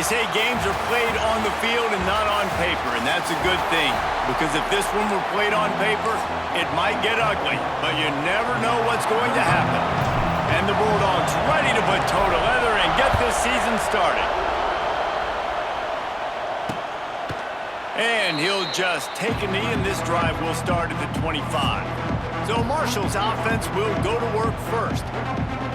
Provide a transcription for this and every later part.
They say games are played on the field and not on paper, and that's a good thing. Because if this one were played on paper, it might get ugly, but you never know what's going to happen. And the Bulldogs ready to put toe to leather and get this season started. And he'll just take a knee, and this drive will start at the 25. So Marshall's offense will go to work first.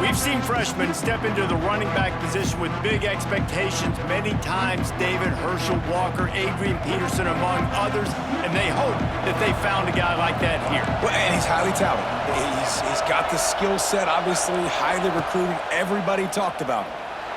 We've seen freshmen step into the running back position with big expectations many times. David, Herschel, Walker, Adrian Peterson, among others, and they hope that they found a guy like that here. Well, and he's highly talented. He's got the skill set, obviously, highly recruited. Everybody talked about him.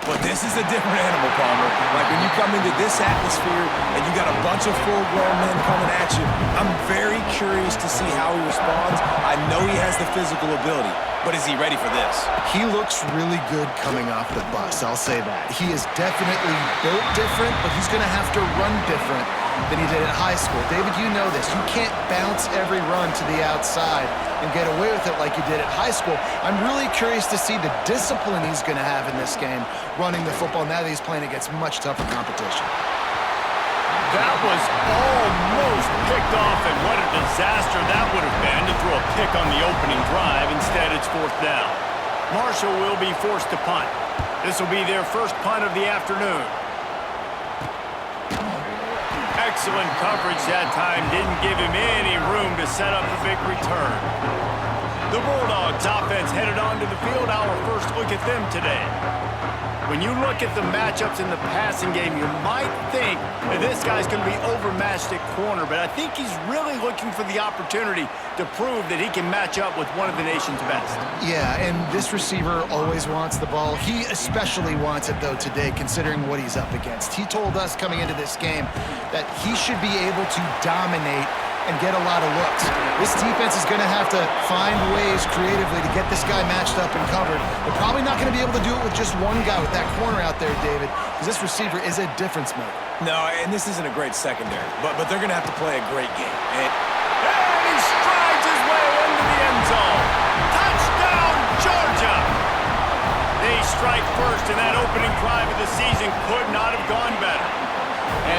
But this is a different animal, Palmer. Like when you come into this atmosphere and you got a bunch of full-grown men coming at you, I'm very curious to see how he responds. I know he has the physical ability, but is he ready for this? He looks really good coming off the bus, I'll say that. He is definitely built different, but he's going to have to run different than he did in high school. David, you know this. You can't bounce every run to the outside and get away with it like you did at high school. I'm really curious to see the discipline he's going to have in this game running the football now that he's playing against much tougher competition. That was almost picked off, and what a disaster that would have been to throw a pick on the opening drive. Instead, it's fourth down. Marshall will be forced to punt. This will be their first punt of the afternoon. Excellent coverage that time. Didn't give him any room to set up a big return. The Bulldogs offense headed onto the field. Our first look at them today. When you look at the matchups in the passing game, you might think that this guy's going to be overmatched at corner, but I think he's really looking for the opportunity to prove that he can match up with one of the nation's best. Yeah, and this receiver always wants the ball. He especially wants it, though, today, considering what he's up against. He told us coming into this game that he should be able to dominate and get a lot of looks. This defense is going to have to find ways creatively to get this guy matched up and covered. They're probably not going to be able to do it with just one guy with that corner out there, David, because this receiver is a difference maker. No, and this isn't a great secondary, but they're going to have to play a great game. And he strides his way into the end zone. Touchdown, Georgia! They strike first, and that opening drive of the season could not have gone better.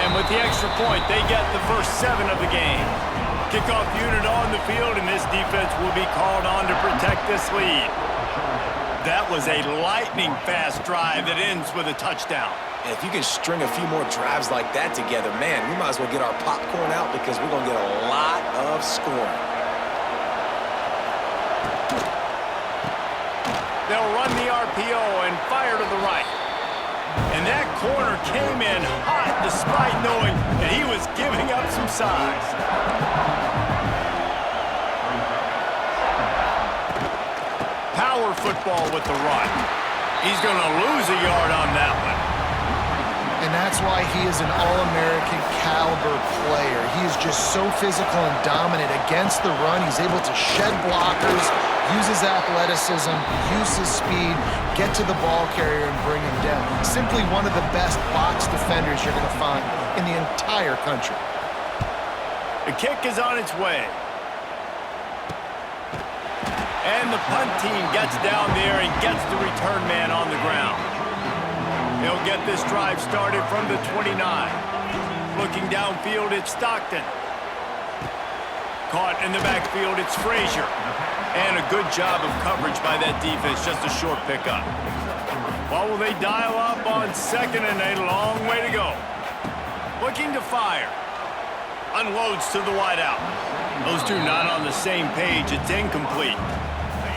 And with the extra point, they get the first 7 of the game. Kickoff unit on the field, and this defense will be called on to protect this lead. That was a lightning-fast drive that ends with a touchdown. And if you can string a few more drives like that together, man, we might as well get our popcorn out because we're going to get a lot of scoring. They'll run the RPO and fire to the right. And that corner came in hot despite knowing that he was giving up some size. Power football with the run. He's going to lose a yard on that one. And that's why he is an All-American caliber player. He is just so physical and dominant against the run. He's able to shed blockers, use his athleticism, use his speed, get to the ball carrier and bring him down. Simply one of the best box defenders you're going to find in the entire country. The kick is on its way. And the punt team gets down there and gets the return man on the ground. They'll get this drive started from the 29. Looking downfield, it's Stockton. Caught in the backfield, it's Frazier. And a good job of coverage by that defense, just a short pickup. Well, will they dial up on second and a long way to go? Looking to fire. Unloads to the wideout. Those two not on the same page. It's incomplete.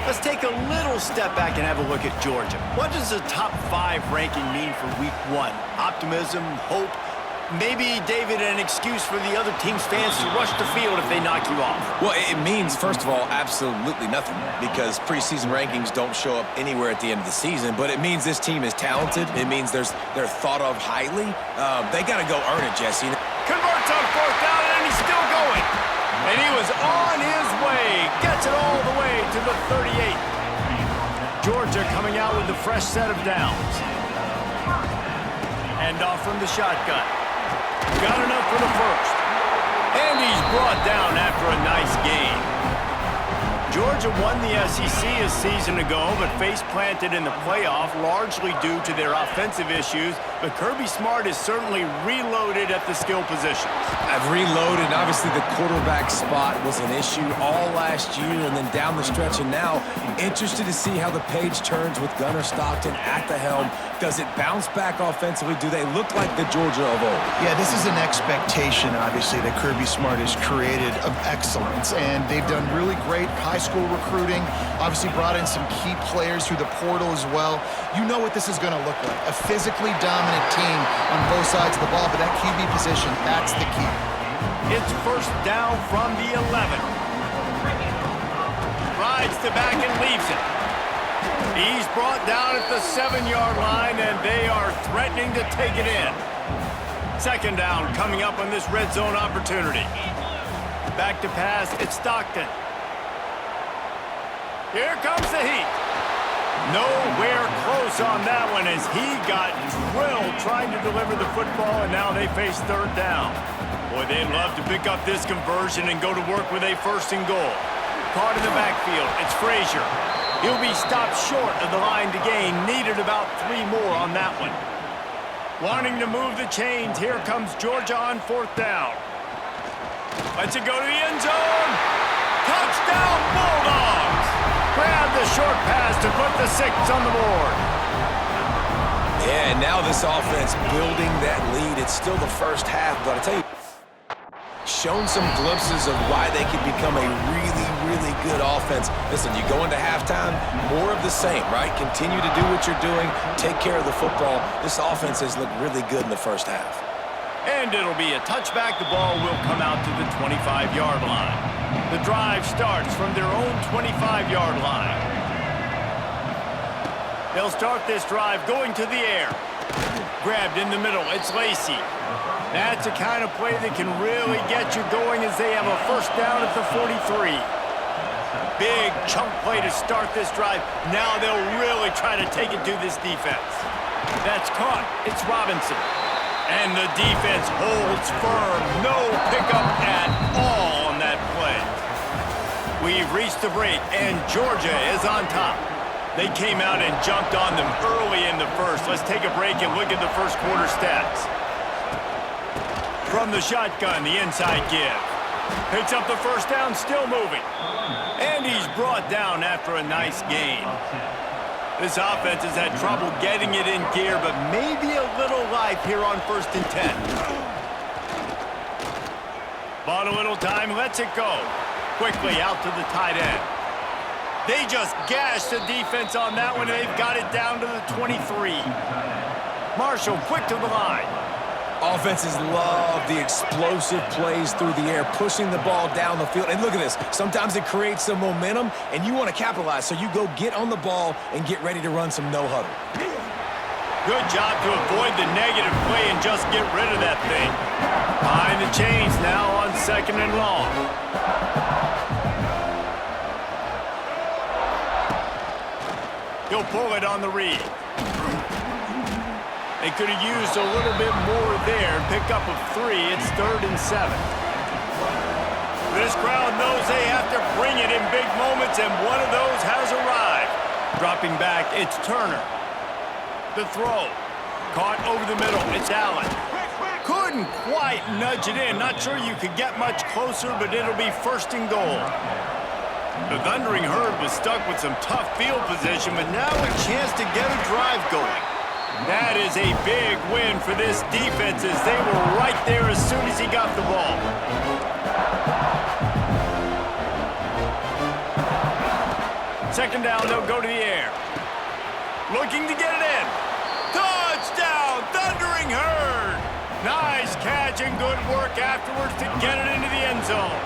Let's take a little step back and have a look at Georgia. What does the top 5 ranking mean for week 1? Optimism, hope, maybe, David, an excuse for the other team's fans to rush the field if they knock you off? Well, it means, first of all, absolutely nothing because preseason rankings don't show up anywhere at the end of the season, but it means this team is talented. It means they're thought of highly. They got to go earn it, Jesse. Converts on fourth down, and he's still going. And he was on his way. Gets it all the way to the 38. Georgia coming out with a fresh set of downs. Hand off from the shotgun. Got enough for the first. And he's brought down after a nice gain. Georgia Georgia won the SEC a season ago, but face-planted in the playoff, largely due to their offensive issues. But Kirby Smart is certainly reloaded at the skill positions. I've reloaded, and obviously the quarterback spot was an issue all last year and then down the stretch, and now interested to see how the page turns with Gunnar Stockton at the helm. Does it bounce back offensively? Do they look like the Georgia of old? Yeah, this is an expectation, obviously, that Kirby Smart has created of excellence, and they've done really great high school recruiting, obviously brought in some key players through the portal as well. You know what this is going to look like, a physically dominant team on both sides of the ball, but that QB position, that's the key. It's first down from the 11. Rides to back and leaves it. He's brought down at the 7-yard line, and they are threatening to take it in. Second down coming up on this red zone opportunity. Back to pass, it's Stockton. Here comes the heat. Nowhere close on that one as he got drilled trying to deliver the football, and now they face third down. Boy, they'd love to pick up this conversion and go to work with a first and goal. Caught in the backfield, it's Frazier. He'll be stopped short of the line to gain. Needed about 3 more on that one. Wanting to move the chains, here comes Georgia on fourth down. Lets it go to the end zone. Touchdown, Bulldogs! Grab the short pass to put the 6 on the board. Yeah, and now this offense building that lead. It's still the first half, but I tell you, shown some glimpses of why they could become a really, really good offense. Listen, you go into halftime, more of the same, right? Continue to do what you're doing, take care of the football. This offense has looked really good in the first half. And it'll be a touchback. The ball will come out to the 25-yard line. The drive starts from their own 25-yard line. They'll start this drive going to the air. Grabbed in the middle, it's Lacey. That's the kind of play that can really get you going as they have a first down at the 43. Big chunk play to start this drive. Now they'll really try to take it to this defense. That's caught. It's Robinson. And the defense holds firm. No pickup at all on that play. We've reached the break, and Georgia is on top. They came out and jumped on them early in the first. Let's take a break and look at the first quarter stats. From the shotgun, the inside give. Picks up the first down, still moving. And he's brought down after a nice gain. This offense has had trouble getting it in gear, but maybe a little life here on 1st and 10. Bought a little time, lets it go. Quickly out to the tight end. They just gashed the defense on that one, and they've got it down to the 23. Marshall quick to the line. Offenses love the explosive plays through the air, pushing the ball down the field. And look at this. Sometimes it creates some momentum, and you want to capitalize, so you go get on the ball and get ready to run some no-huddle. Good job to avoid the negative play and just get rid of that thing. Behind the chains now on 2nd and long. He'll pull it on the read. They could have used a little bit more there. Pick up of 3. It's 3rd and 7. This crowd knows they have to bring it in big moments, and one of those has arrived. Dropping back, it's Turner. The throw. Caught over the middle. It's Allen. Couldn't quite nudge it in. Not sure you could get much closer, but it'll be 1st and goal. The Thundering Herd was stuck with some tough field position, but now a chance to get a drive going. That is a big win for this defense as they were right there as soon as he got the ball. Second down, they'll go to the air. Looking to get it in. Touchdown, Thundering Herd! Nice catch and good work afterwards to get it into the end zone.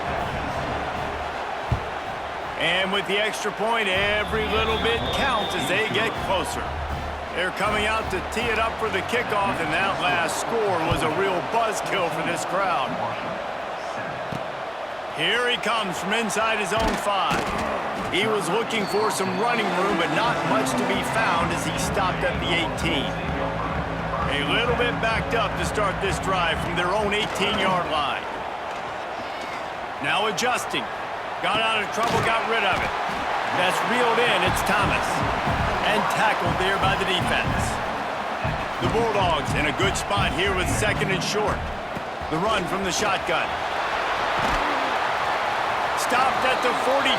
And with the extra point, every little bit counts as they get closer. They're coming out to tee it up for the kickoff, and that last score was a real buzzkill for this crowd. Here he comes from inside his own 5. He was looking for some running room, but not much to be found as he stopped at the 18. A little bit backed up to start this drive from their own 18-yard line. Now adjusting. Got out of trouble, got rid of it. That's reeled in. It's Thomas. And tackled there by the defense. The Bulldogs in a good spot here with 2nd and short. The run from the shotgun. Stopped at the 43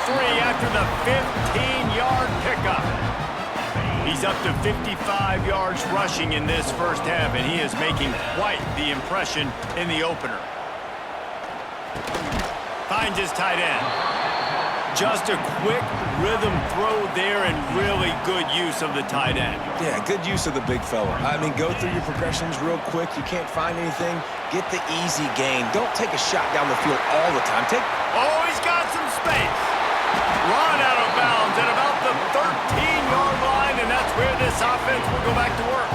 after the 15-yard pickup. He's up to 55 yards rushing in this first half, and he is making quite the impression in the opener. Finds his tight end. Just a quick rhythm throw there and really good use of the tight end. Yeah, good use of the big fella. I mean, go through your progressions real quick. You can't find anything. Get the easy gain. Don't take a shot down the field all the time. Oh, he's got some space. Run out of bounds at about the 13-yard line, and that's where this offense will go back to work.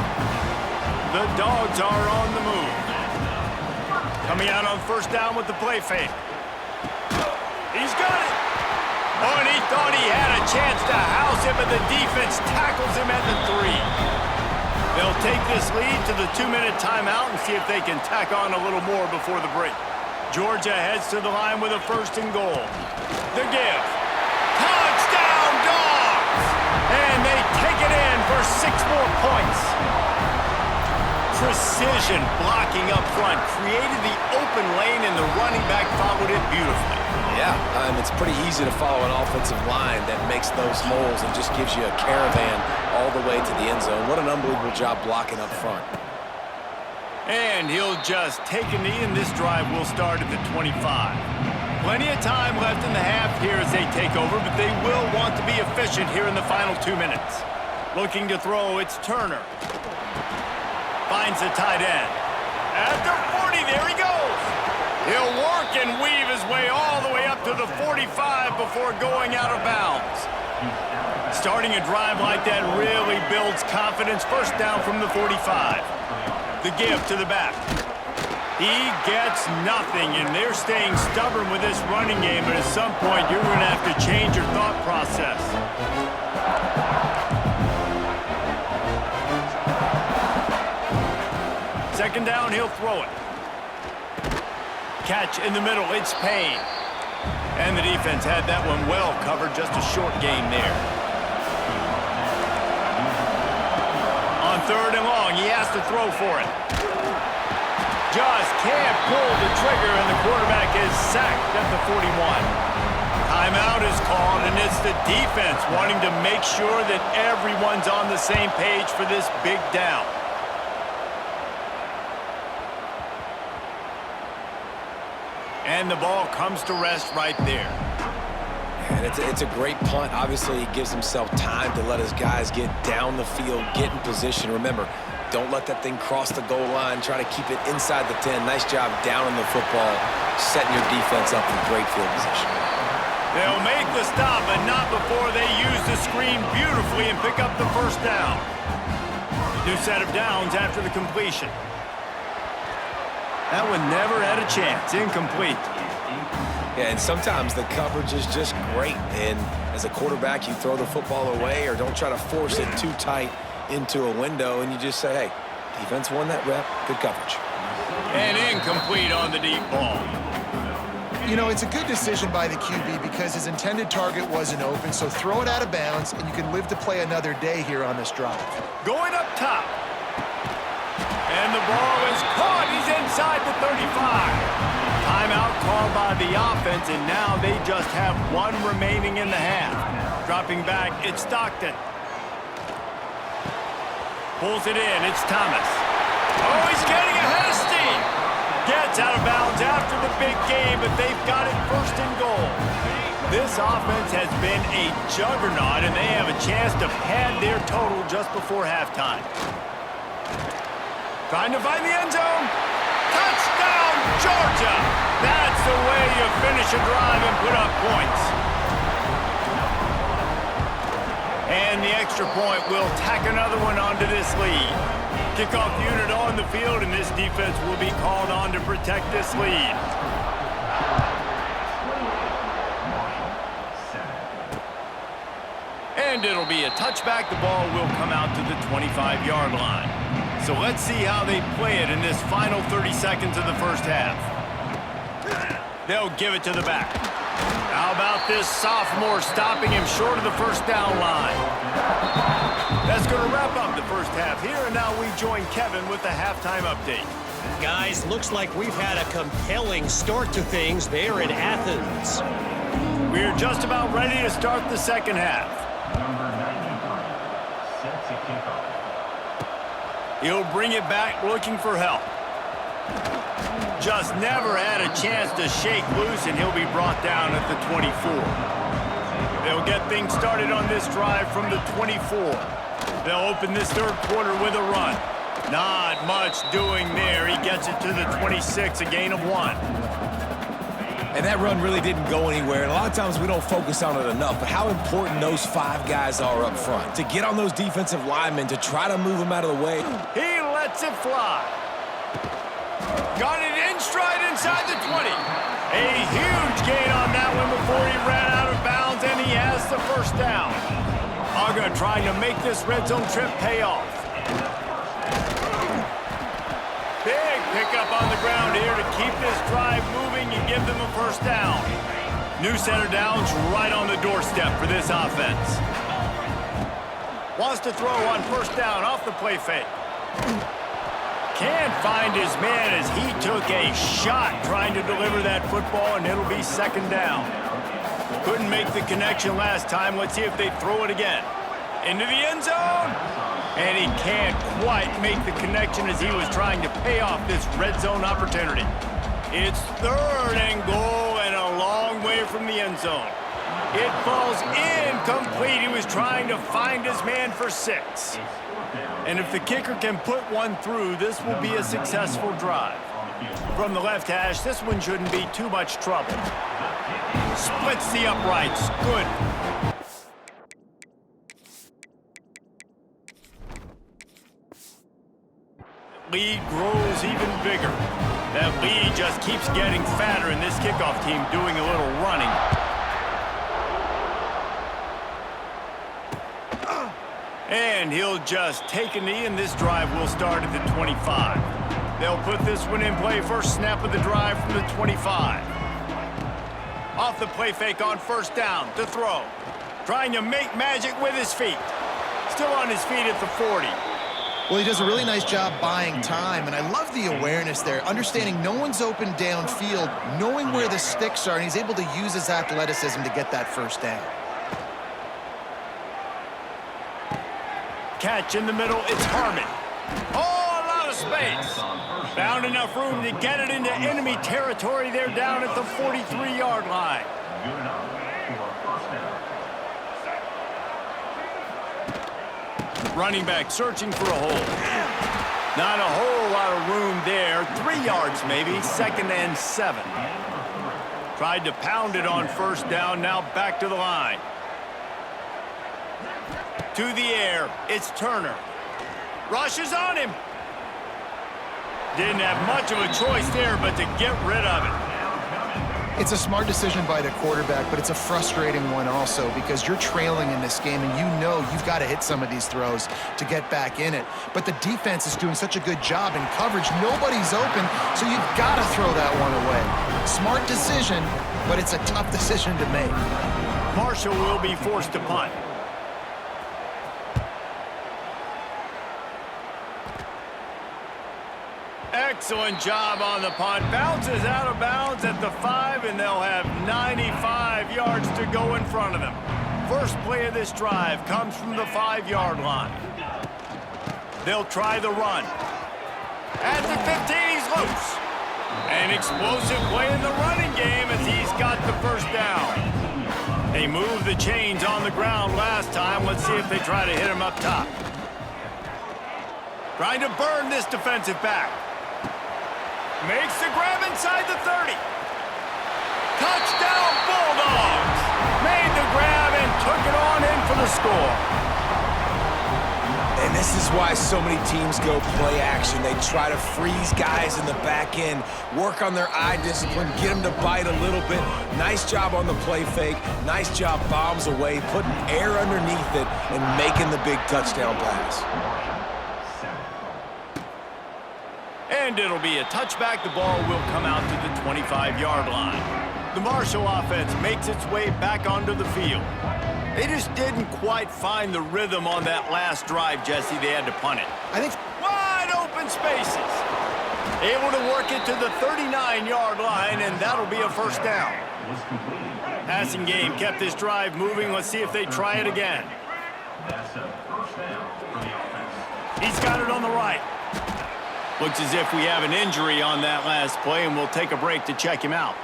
The Dogs are on the move. Coming out on 1st down with the play fake. He's got it. Oh, and he thought he had a chance to house him, but the defense tackles him at the 3. They'll take this lead to the 2-minute timeout and see if they can tack on a little more before the break. Georgia heads to the line with a 1st and goal. The give. Touchdown, Dogs! And they take it in for 6 more points. Precision blocking up front created the open lane, and the running back followed it beautifully. Yeah, it's pretty easy to follow an offensive line that makes those holes and just gives you a caravan all the way to the end zone. What an unbelievable job blocking up front. And he'll just take a knee, and this drive will start at the 25. Plenty of time left in the half here as they take over, but they will want to be efficient here in the final 2 minutes. Looking to throw, it's Turner. Finds the tight end. At the 40, there he goes. He'll work and weave his way all the way up to the 45 before going out of bounds. Starting a drive like that really builds confidence. 1st down from the 45. The give to the back. He gets nothing, and they're staying stubborn with this running game, but at some point you're going to have to change your thought process. Second down, he'll throw it. Catch in the middle, it's Payne. And the defense had that one well covered, just a short gain there. On 3rd and long, he has to throw for it. Just can't pull the trigger, and the quarterback is sacked at the 41. Timeout is called, and it's the defense wanting to make sure that everyone's on the same page for this big down. And the ball comes to rest right there. And it's a great punt. Obviously, he gives himself time to let his guys get down the field, get in position. Remember, don't let that thing cross the goal line. Try to keep it inside the 10. Nice job down in the football, setting your defense up in great field position. They'll make the stop, but not before they use the screen beautifully and pick up the 1st down. New set of downs after the completion. That one never had a chance. Incomplete. Yeah, and sometimes the coverage is just great. And as a quarterback, you throw the football away or don't try to force it too tight into a window, and you just say, hey, defense won that rep. Good coverage. And incomplete on the deep ball. You know, it's a good decision by the QB because his intended target wasn't open, so throw it out of bounds, and you can live to play another day here on this drive. Going up top. And the ball is caught. He's inside the 35. Timeout called by the offense, and now they just have 1 remaining in the half. Dropping back, it's Stockton. Pulls it in, it's Thomas. Oh, he's getting ahead of steam. Gets out of bounds after the big game, but they've got it 1st and goal. This offense has been a juggernaut, and they have a chance to pad their total just before halftime. Trying to find the end zone. Touchdown, Georgia! That's the way you finish a drive and put up points. And the extra point will tack another one onto this lead. Kickoff unit on the field, and this defense will be called on to protect this lead. And it'll be a touchback. The ball will come out to the 25-yard line. So let's see how they play it in this final 30 seconds of the first half. They'll give it to the back. How about got this sophomore stopping him short of the first down line. That's going to wrap up the first half here, and now we join Kevin with the halftime update. Guys, looks like we've had a compelling start to things there in Athens. We're just about ready to start the second half. He'll bring it back looking for help. Just never had a chance to shake loose, and he'll be brought down at the 24. They'll get things started on this drive from the 24. They'll open this third quarter with a run. Not much doing there. He gets it to the 26, a gain of 1. And that run really didn't go anywhere. And a lot of times we don't focus on it enough, but how important those 5 guys are up front. To get on those defensive linemen, to try to move them out of the way. He lets it fly. Got it in stride inside the 20. A huge gain on that one before he ran out of bounds, and he has the first down. Uga trying to make this red zone trip pay off. Big pickup on the ground here to keep this drive moving and give them a first down. New center down's right on the doorstep for this offense. Wants to throw on first down off the play fake. Can't find his man as he took a shot trying to deliver that football, and it'll be second down. Couldn't make the connection last time. Let's see if they throw it again. Into the end zone. And he can't quite make the connection as he was trying to pay off this red zone opportunity. It's third and goal and a long way from the end zone. It falls incomplete. He was trying to find his man for 6. And if the kicker can put one through, this will be a successful drive. From the left hash, this one shouldn't be too much trouble. Splits the uprights. Good. Lead grows even bigger. That lead just keeps getting fatter, and this kickoff team doing a little running. And he'll just take a knee, and this drive will start at the 25. They'll put this one in play. First snap of the drive from the 25. Off the play fake on first down to throw. Trying to make magic with his feet. Still on his feet at the 40. Well, he does a really nice job buying time, and I love the awareness there, understanding no one's open downfield, knowing where the sticks are, and he's able to use his athleticism to get that first down. Catch in the middle, it's Harmon. Oh, a lot of space. Found enough room to get it into enemy territory. They're down at the 43-yard line. Running back searching for a hole. Not a whole lot of room there. 3 yards maybe, second and 7. Tried to pound it on first down, now back to the line. To the air, it's Turner. Rushes on him. Didn't have much of a choice there, but to get rid of it. It's a smart decision by the quarterback, but it's a frustrating one also because you're trailing in this game and you know you've got to hit some of these throws to get back in it. But the defense is doing such a good job in coverage. Nobody's open, so you've got to throw that one away. Smart decision, but it's a tough decision to make. Marshall will be forced to punt. Excellent job on the punt. Bounces out of bounds at the 5, and they'll have 95 yards to go in front of them. First play of this drive comes from the 5-yard line. They'll try the run. At the 15, he's loose. An explosive play in the running game as he's got the first down. They moved the chains on the ground last time. Let's see if they try to hit him up top. Trying to burn this defensive back. Makes the grab inside the 30. Touchdown, Bulldogs! Made the grab and took it on in for the score. And this is why so many teams go play action. They try to freeze guys in the back end, work on their eye discipline, get them to bite a little bit. Nice job on the play fake. Nice job bombs away, putting air underneath it and making the big touchdown pass. And it'll be a touchback. The ball will come out to the 25-yard line. The Marshall offense makes its way back onto the field. They just didn't quite find the rhythm on that last drive, Jesse. They had to punt it. I think Wide open spaces. Able to work it to the 39-yard line, and that'll be a first down. Passing game kept this drive moving. Let's see if they try it again. He's got it on the right. Looks as if we have an injury on that last play, and we'll take a break to check him out.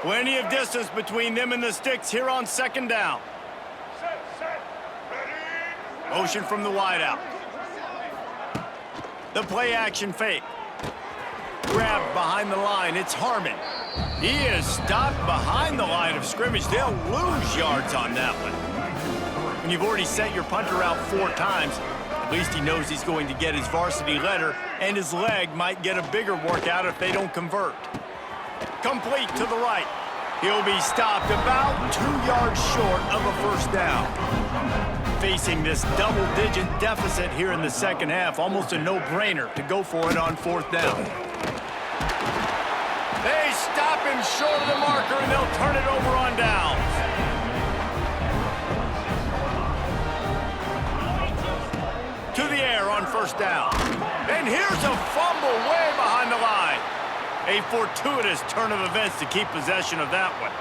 Plenty of distance between them and the sticks here on second down. Motion from the wideout. The play action fake. Grab behind the line. It's Harmon. He is stopped behind the line of scrimmage. They'll lose yards on that one. When you've already sent your punter out 4 times, at least he knows he's going to get his varsity letter, and his leg might get a bigger workout if they don't convert. Complete to the right. He'll be stopped about 2 yards short of a first down. Facing this double-digit deficit here in the second half, almost a no-brainer to go for it on 4th down. They stop him short of the marker, and they'll turn it over on downs. To the air on first down. And here's a fumble way behind the line. A fortuitous turn of events to keep possession of that one.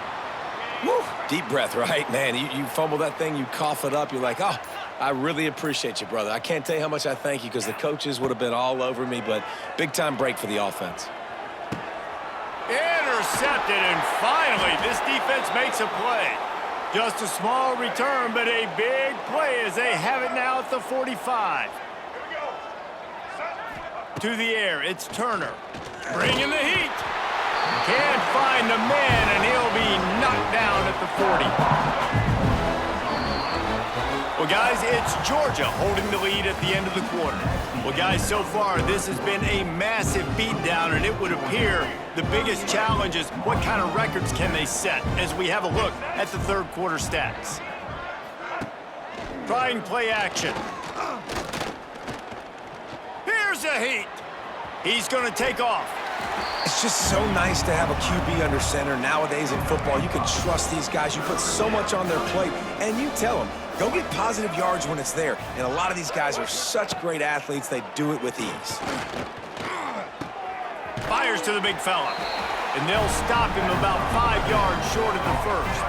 Woo. Deep breath, right? Man, you fumble that thing, you cough it up, you're like, oh, I really appreciate you, brother. I can't tell you how much I thank you because the coaches would have been all over me, but big-time break for the offense. Intercepted, and finally, this defense makes a play. Just a small return, but a big play as they have it now at the 45. To the air, it's Turner. Bringing the heat. Can't find the man, and he'll be knocked down at the 40. Well, guys, it's Georgia holding the lead at the end of the quarter. Well, guys, so far, this has been a massive beatdown, and it would appear the biggest challenge is what kind of records can they set as we have a look at the third quarter stats. Trying play action. Here's a heat. He's going to take off. It's just so nice to have a QB under center. Nowadays in football, you can trust these guys. You put so much on their plate, and you tell them, go get positive yards when it's there. And a lot of these guys are such great athletes, they do it with ease. Fires to the big fella. And they'll stop him about 5 yards short of the first.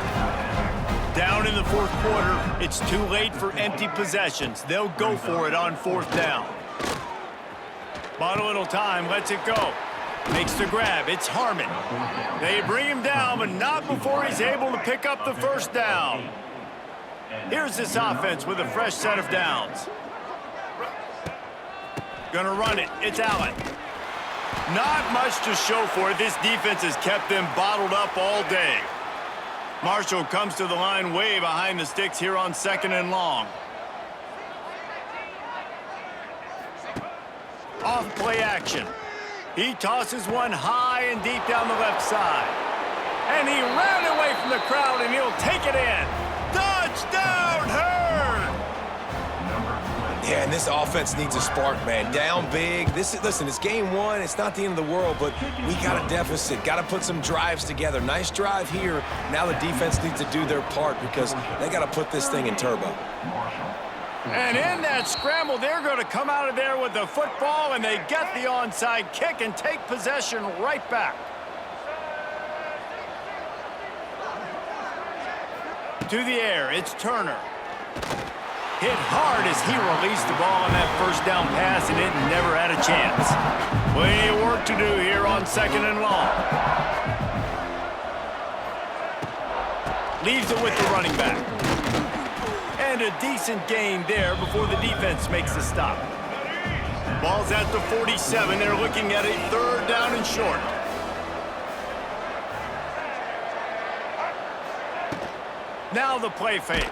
Down in the fourth quarter, it's too late for empty possessions. They'll go for it on 4th down. Bought a little time, lets it go. Makes the grab, it's Harmon. They bring him down, but not before he's able to pick up the first down. Here's this offense with a fresh set of downs. Gonna run it, it's Allen. Not much to show for it. This defense has kept them bottled up all day. Marshall comes to the line way behind the sticks here on 2nd and long. Off play action. He tosses one high and deep down the left side. And he ran away from the crowd, and he'll take it in. Touchdown, Herd! Yeah, and this offense needs a spark, man. Down big. Listen, it's game 1. It's not the end of the world, but we got a deficit. Got to put some drives together. Nice drive here. Now the defense needs to do their part because they got to put this thing in turbo. And in that scramble, they're going to come out of there with the football, and they get the onside kick and take possession right back. To the air, it's Turner. Hit hard as he released the ball on that first down pass, and it never had a chance. Plenty of work to do here on 2nd and long. Leaves it with the running back. And a decent gain there before the defense makes the stop. Ball's at the 47. They're looking at a 3rd down and short. Now the play fake.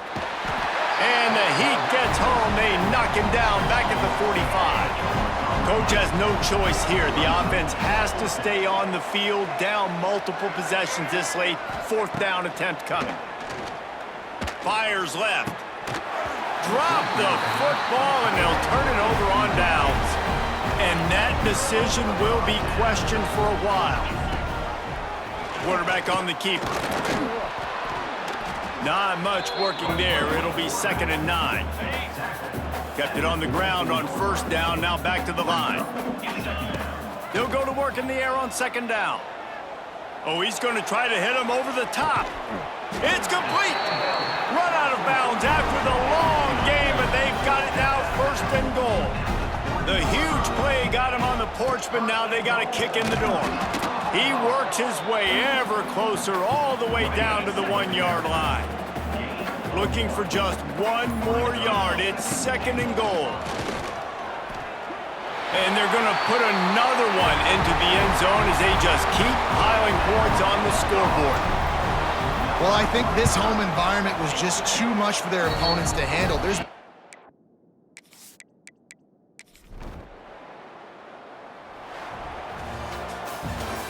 And the Heat gets home. They knock him down back at the 45. Coach has no choice here. The offense has to stay on the field, down multiple possessions this late. 4th down attempt coming. Fires left. Drop the football, and they'll turn it over on downs. And that decision will be questioned for a while. quarterback on the keeper. Not much working there. It'll be 2nd and 9. Kept it on the ground on 1st down, now back to the line. They'll go to work in the air on 2nd down. Oh, he's going to try to hit him over the top. It's complete. Run out of bounds after the long game, but they've got it now 1st and goal. The huge play got him on the porch, but now they got a kick in the door. He works his way ever closer all the way down to the 1-yard line. Looking for just 1 more yard. It's 2nd and goal. And they're going to put another one into the end zone as they just keep piling points on the scoreboard. Well, I think this home environment was just too much for their opponents to handle.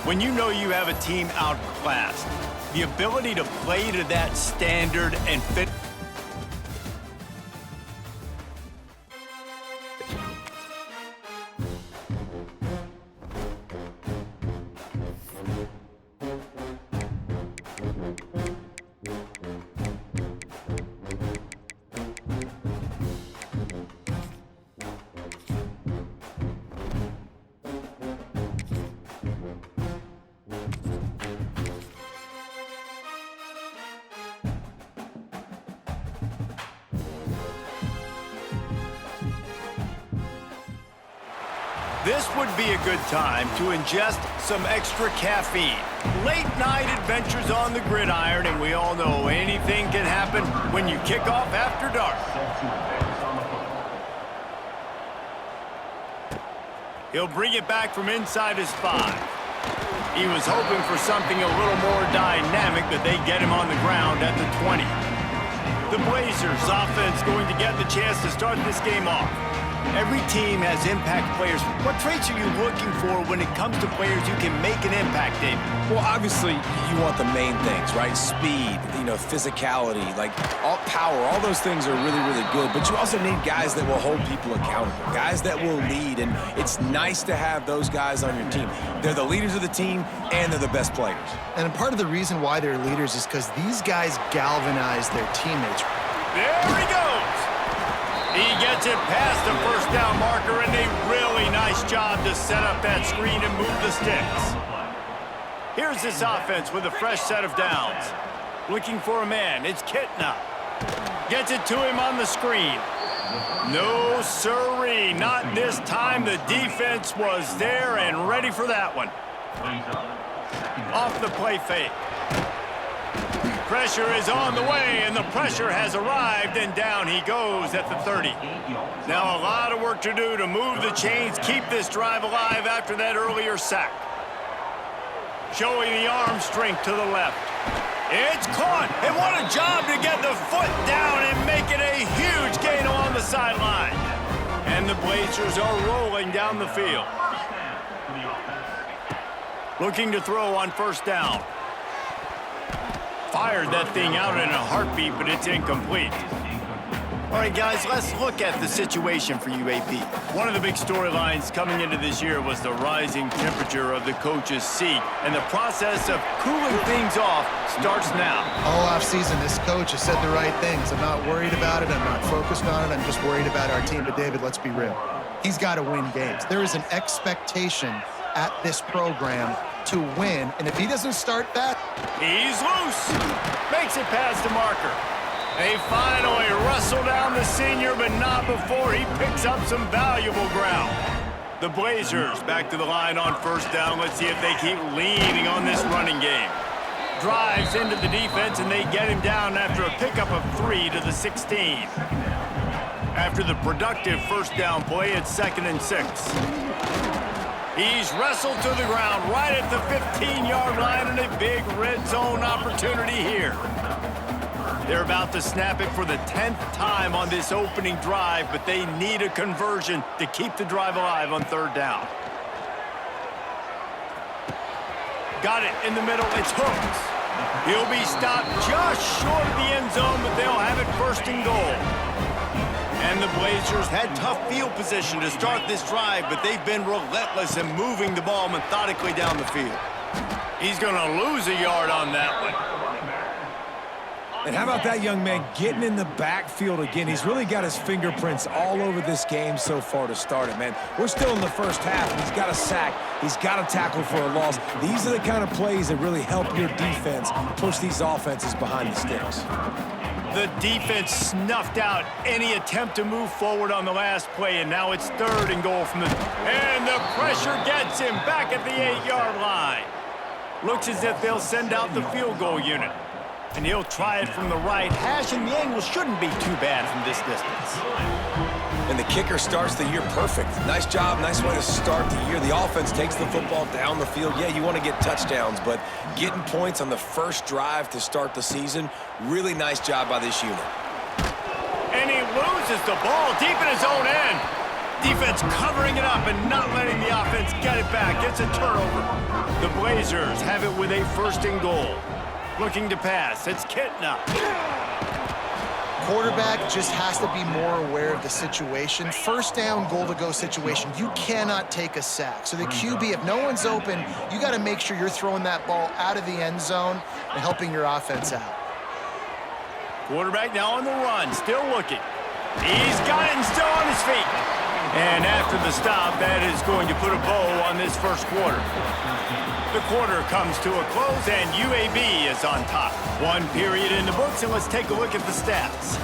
When you know you have a team outclassed, the ability to play to that standard and fit. This would be a good time to ingest some extra caffeine. Late night adventures on the gridiron, and we all know anything can happen when you kick off after dark. He'll bring it back from inside his 5. He was hoping for something a little more dynamic, but they get him on the ground at the 20. The Blazers offense going to get the chance to start this game off. Every team has impact players. What traits are you looking for when it comes to players who can make an impact, David? Well, obviously, you want the main things, right? Speed, physicality, like all power, all those things are really, really good. But you also need guys that will hold people accountable, guys that will lead, and it's nice to have those guys on your team. They're the leaders of the team, and they're the best players. And part of the reason why they're leaders is because these guys galvanize their teammates. There he goes. He gets it past the 1st down marker, and a really nice job to set up that screen and move the sticks. Here's this offense with a fresh set of downs. Looking for a man. It's Kitna. Gets it to him on the screen. No siree. Not this time. The defense was there and ready for that one. Off the play fake. Pressure is on the way, and the pressure has arrived, and down he goes at the 30. Now a lot of work to do to move the chains, keep this drive alive after that earlier sack. Showing the arm strength to the left. It's caught, and what a job to get the foot down and make it a huge gain along the sideline. And the Blazers are rolling down the field. Looking to throw on 1st down. Fired that thing out in a heartbeat, but it's incomplete. All right, guys, let's look at the situation for UAP. One of the big storylines coming into this year was the rising temperature of the coach's seat, and the process of cooling things off starts now. All offseason, this coach has said the right things. I'm not worried about it. I'm not focused on it. I'm just worried about our team. But, David, let's be real. He's got to win games. There is an expectation at this program to win, and if he doesn't start that, he's loose. Makes it past the marker. They finally wrestle down the senior, but not before he picks up some valuable ground. The Blazers back to the line on 1st down. Let's see if they keep leaning on this running game. Drives into the defense, and they get him down after a pickup of 3 to the 16. After the productive 1st down play, it's 2nd and 6. He's wrestled to the ground right at the 15-yard line, and a big red zone opportunity here. They're about to snap it for the 10th time on this opening drive, but they need a conversion to keep the drive alive on 3rd down. Got it in the middle. It's Hooks. He'll be stopped just short of the end zone, but they'll have it 1st and goal. And the Blazers had tough field position to start this drive, but they've been relentless in moving the ball methodically down the field. He's going to lose a yard on that one. And how about that young man getting in the backfield again? He's really got his fingerprints all over this game so far to start it, man. We're still in the first half, and he's got a sack. He's got a tackle for a loss. These are the kind of plays that really help your defense push these offenses behind the sticks. The defense snuffed out any attempt to move forward on the last play, and now it's 3rd and goal from the... And the pressure gets him back at the 8-yard line. Looks as if they'll send out the field goal unit. And he'll try it from the right hash, and the angle shouldn't be too bad from this distance. And the kicker starts the year perfect. Nice job, nice way to start the year. The offense takes the football down the field. Yeah, you want to get touchdowns, but getting points on the first drive to start the season, really nice job by this unit. And he loses the ball deep in his own end. Defense covering it up and not letting the offense get it back. It's a turnover. The Blazers have it with a 1st and goal. Looking to pass. It's Kitna. Quarterback just has to be more aware of the situation. 1st down, goal-to-go situation. You cannot take a sack. So the QB, if no one's open, you got to make sure you're throwing that ball out of the end zone and helping your offense out. Quarterback now on the run, still looking. He's got it and still on his feet. And after the stop, that is going to put a bow on this first quarter. The quarter comes to a close, and UAB is on top. 1 period in the books, and let's take a look at the stats.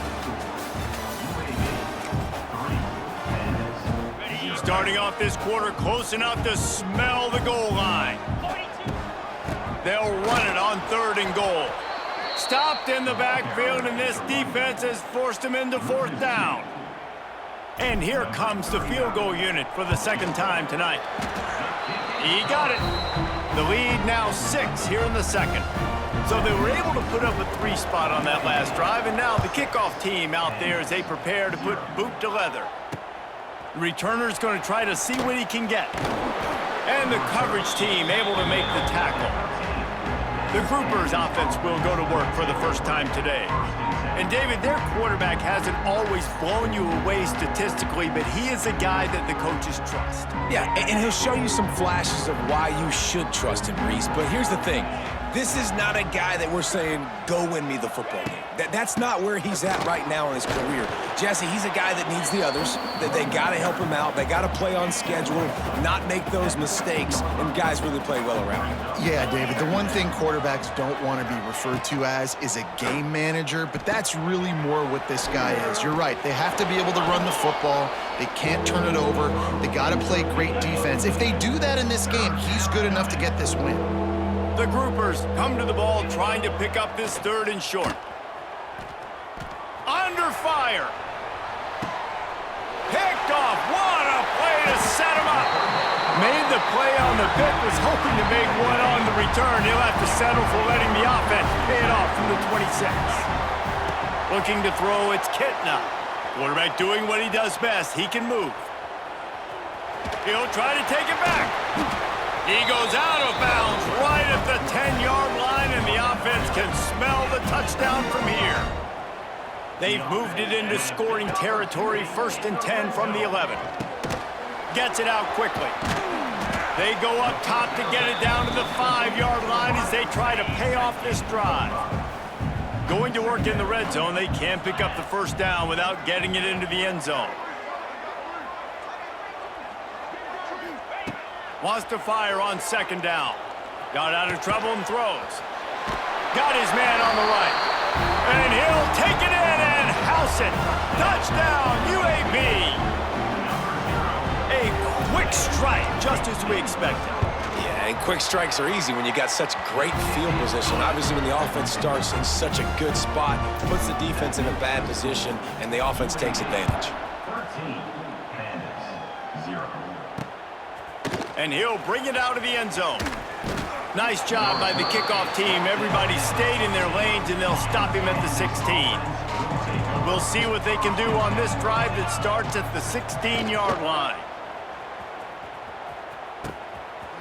Starting off this quarter close enough to smell the goal line. They'll run it on 3rd and goal. Stopped in the backfield, and this defense has forced him into 4th down. And here comes the field goal unit for the 2nd time tonight. He got it. The lead now 6 here in the 2nd. So they were able to put up a 3 spot on that last drive, and now the kickoff team out there as they prepare to put boot to leather. The returner's going to try to see what he can get. And the coverage team able to make the tackle. The Groupers offense will go to work for the first time today. And David, their quarterback hasn't always blown you away statistically, but he is a guy that the coaches trust. Yeah, and he'll show you some flashes of why you should trust him, Reese. But here's the thing. This is not a guy that we're saying, go win me the football game. That's not where he's at right now in his career. Jesse, he's a guy that needs the others, that they got to help him out. They got to play on schedule, not make those mistakes, and guys really play well around him. Yeah, David, the one thing quarterbacks don't want to be referred to as is a game manager, but that's really more what this guy is. You're right. They have to be able to run the football. They can't turn it over. They got to play great defense. If they do that in this game, he's good enough to get this win. The Groupers come to the ball trying to pick up this 3rd and short. Under fire. Picked off. What a play to set him up. Made the play on the pick, was hoping to make one on the return. He'll have to settle for letting the offense pay it off from the 26. Looking to throw, it's Kitna. Quarterback doing what he does best. He can move. He'll try to take it back. He goes out of bounds right at the 10-yard line, and the offense can smell the touchdown from here. They've moved it into scoring territory, 1st and 10 from the 11. Gets it out quickly. They go up top to get it down to the 5-yard line as they try to pay off this drive. Going to work in the red zone, they can't pick up the 1st down without getting it into the end zone. Wants to fire on 2nd down. Got out of trouble and throws. Got his man on the right. And he'll take it in and house it. Touchdown, UAB. A quick strike, just as we expected. Yeah, and quick strikes are easy when you got such great field position. Obviously, when the offense starts in such a good spot, puts the defense in a bad position, and the offense takes advantage. And he'll bring it out of the end zone. Nice job by the kickoff team. Everybody stayed in their lanes, and they'll stop him at the 16. We'll see what they can do on this drive that starts at the 16-yard line.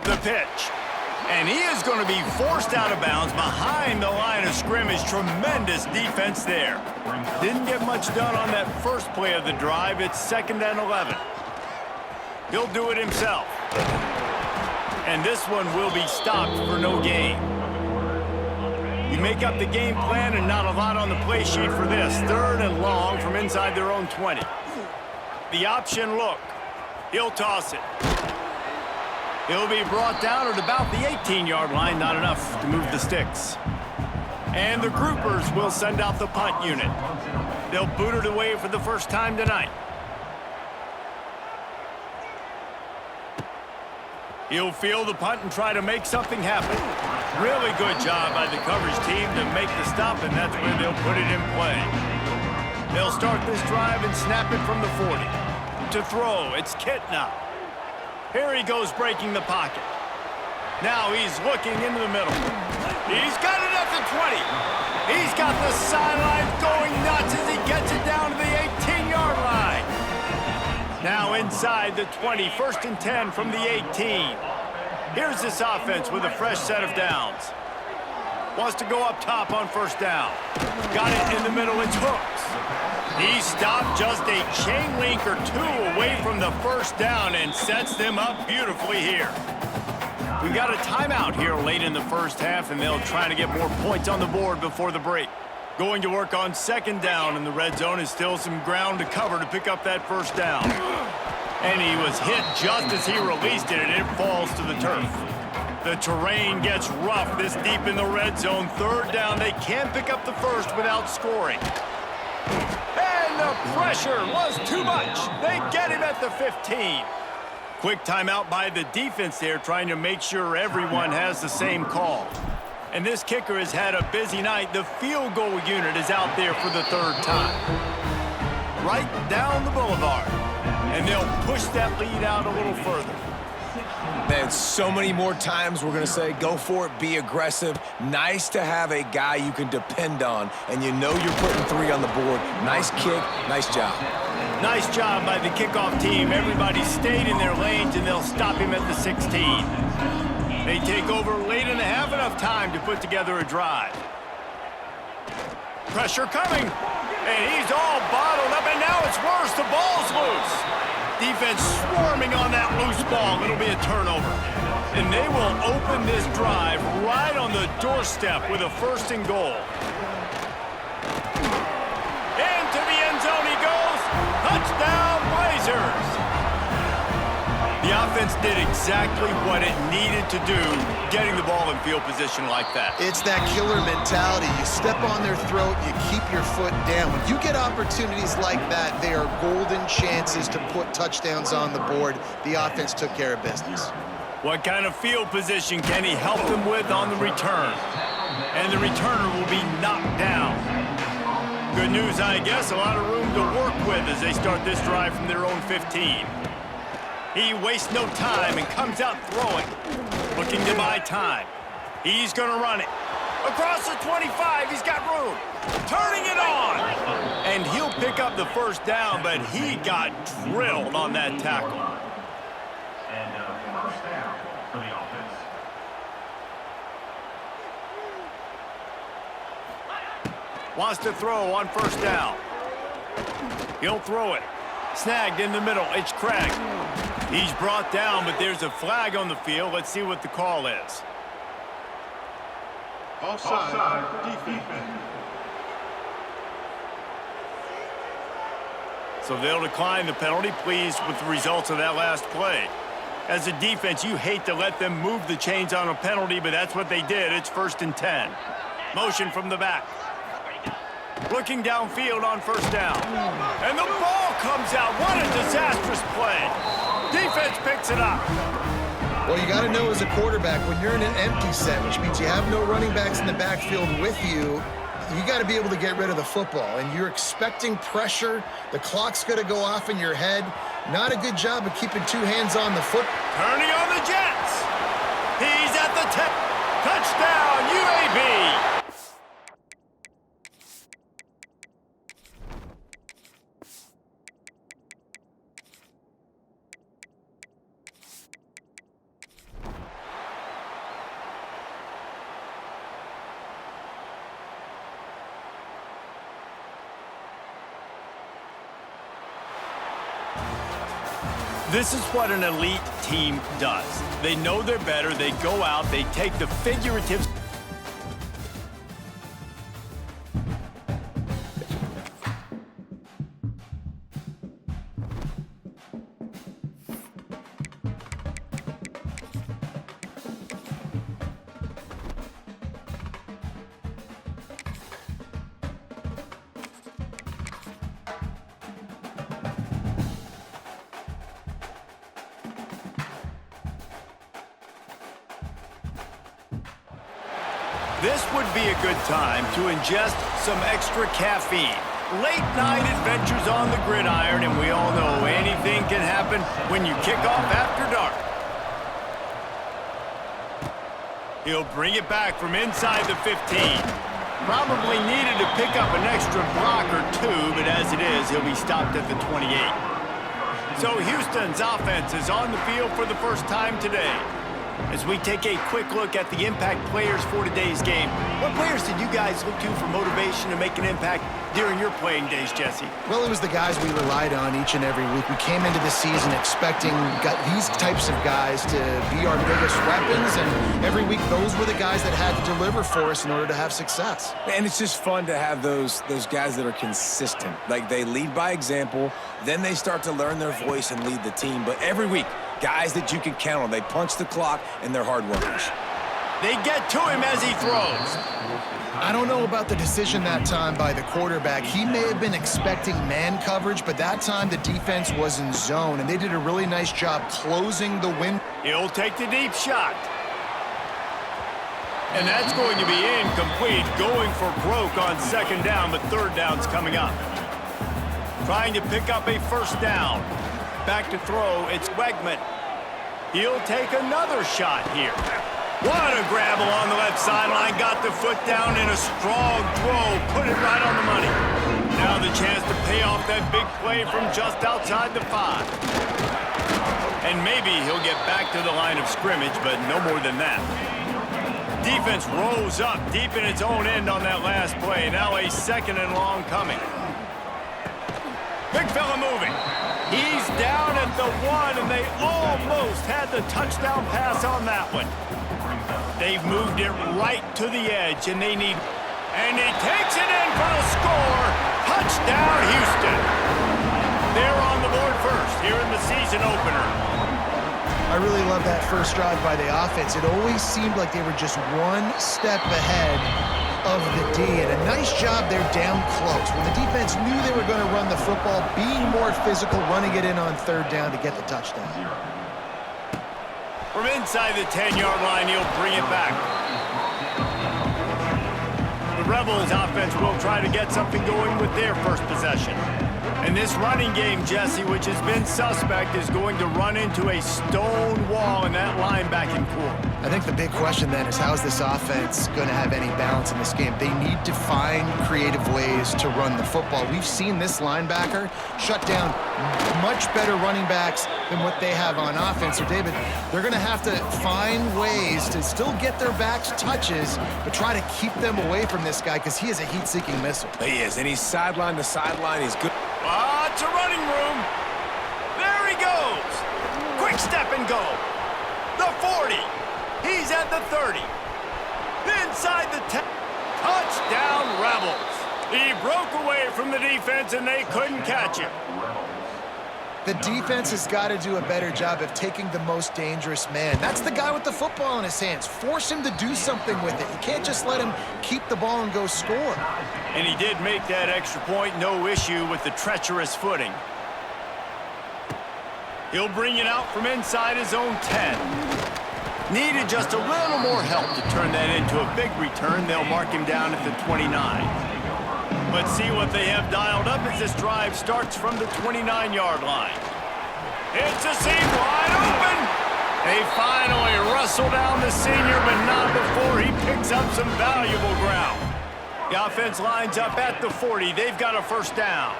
The pitch. And he is going to be forced out of bounds behind the line of scrimmage. Tremendous defense there. Didn't get much done on that first play of the drive. It's 2nd and 11. He'll do it himself. And this one will be stopped for no gain. You make up the game plan and not a lot on the play sheet for this. 3rd and long from inside their own 20. The option look. He'll toss it. He'll be brought down at about the 18-yard line. Not enough to move the sticks. And the groupers will send out the punt unit. They'll boot it away for the first time tonight. He'll field the punt and try to make something happen. Really good job by the coverage team to make the stop, and that's where they'll put it in play. They'll start this drive and snap it from the 40. To throw, it's Kitna. Here he goes breaking the pocket. Now he's looking into the middle. He's got it at the 20. He's got the sideline going nuts as he gets it down to the 18-yard line. Now inside the 20, 1st and 10 from the 18. Here's this offense with a fresh set of downs. Wants to go up top on 1st down. Got it in the middle, it's Hooks. He stopped just a chain link or 2 away from the 1st down and sets them up beautifully here. We've got a timeout here late in the 1st half, and they'll try to get more points on the board before the break. Going to work on 2nd down, and the red zone is still some ground to cover to pick up that 1st down. And he was hit just as he released it, and it falls to the turf. The terrain gets rough this deep in the red zone. 3rd down, they can't pick up the 1st without scoring. And the pressure was too much. They get him at the 15. Quick timeout by the defense there, trying to make sure everyone has the same call. And this kicker has had a busy night. The field goal unit is out there for the 3rd time. Right down the boulevard. And they'll push that lead out a little further. Man, so many more times we're going to say, go for it, be aggressive. Nice to have a guy you can depend on, and you know you're putting 3 on the board. Nice kick, nice job. Nice job by the kickoff team. Everybody stayed in their lanes, and they'll stop him at the 16. They take over late and have enough time to put together a drive. Pressure coming, and he's all bottled up, and now it's worse. The ball's loose. Defense swarming on that loose ball. It'll be a turnover. And they will open this drive right on the doorstep with a 1st and goal. Into the end zone he goes. Touchdown, Blazers. The offense did exactly what it needed to do, getting the ball in field position like that. It's that killer mentality. You step on their throat, you keep your foot down. When you get opportunities like that, they are golden chances to put touchdowns on the board. The offense took care of business. What kind of field position can he help them with on the return? And the returner will be knocked down. Good news, I guess, a lot of room to work with as they start this drive from their own 15. He wastes no time and comes out throwing, looking to buy time. He's going to run it. Across the 25, he's got room. Turning it on. And he'll pick up the 1st down, but he got drilled on that tackle. And 1st down for the offense. Wants to throw on 1st down. He'll throw it. Snagged in the middle. It's Craig. He's brought down, but there's a flag on the field. Let's see what the call is. Offside defense. So they'll decline the penalty, pleased with the results of that last play. As a defense, you hate to let them move the chains on a penalty, but that's what they did. It's 1st and 10. Motion from the back. Looking downfield on 1st down. And the ball comes out. What a disastrous play. Defense picks it up. Well, you got to know as a quarterback, when you're in an empty set, which means you have no running backs in the backfield with you, you got to be able to get rid of the football. And you're expecting pressure. The clock's going to go off in your head. Not a good job of keeping 2 hands on the foot. Turning on the Jets. He's at the 10. Touchdown, UAB. This is what an elite team does. They know they're better. They go out. They take the figurative. This would be a good time to ingest some extra caffeine. Late night adventures on the gridiron, and we all know anything can happen when you kick off after dark. He'll bring it back from inside the 15. Probably needed to pick up an extra block or two, but as it is, he'll be stopped at the 28. So Houston's offense is on the field for the first time today. As we take a quick look at the impact players for today's game, what players did you guys look to for motivation to make an impact during your playing days, Jesse? Well, it was the guys we relied on each and every week. We came into the season expecting these types of guys to be our biggest weapons, and every week those were the guys that had to deliver for us in order to have success. And it's just fun to have those guys that are consistent. Like, they lead by example, then they start to learn their voice and lead the team. But every week, guys that you can count on. They punch the clock, and they're hard workers. They get to him as he throws. I don't know about the decision that time by the quarterback. He may have been expecting man coverage, but that time the defense was in zone, and they did a really nice job closing the window. He'll take the deep shot. And that's going to be incomplete, going for broke on second down, but third down's coming up. Trying to pick up a first down. Back to throw, it's Wegman. He'll take another shot here. What a grab along the left sideline. Got the foot down in a strong throw. Put it right on the money. Now the chance to pay off that big play from just outside the 5. And maybe he'll get back to the line of scrimmage, but no more than that. Defense rose up deep in its own end on that last play. Now a second and long coming. Big fella moving. He's down at the 1, and they almost had the touchdown pass on that one. They've moved it right to the edge, and they need... And he takes it in for the score. Touchdown, Houston. They're on the board first here in the season opener. I really love that first drive by the offense. It always seemed like they were just one step ahead of the D, and a nice job there down close. When the defense knew they were going to run the football, being more physical, running it in on third down to get the touchdown. From inside the 10-yard line, he'll bring it back. The Rebels offense will try to get something going with their first possession. And this running game, Jesse, which has been suspect, is going to run into a stone wall in that linebacking core. I think the big question then is, how is this offense going to have any balance in this game? They need to find creative ways to run the football. We've seen this linebacker shut down much better running backs than what they have on offense. So, David, they're going to have to find ways to still get their backs touches, but try to keep them away from this guy because he is a heat-seeking missile. He is, and he's sideline to sideline. He's good. It's a running room. There he goes. Quick step and go. The 40. He's at the 30. Inside the 10. Touchdown, Rebels. He broke away from the defense, and they couldn't catch him. The defense has got to do a better job of taking the most dangerous man. That's the guy with the football in his hands. Force him to do something with it. You can't just let him keep the ball and go score. And he did make that extra point, no issue with the treacherous footing. He'll bring it out from inside his own 10. Needed just a little more help to turn that into a big return. They'll mark him down at the 29. Let's see what they have dialed up as this drive starts from the 29-yard line. It's a seam wide open. They finally wrestle down the senior, but not before he picks up some valuable ground. The offense lines up at the 40. They've got a first down.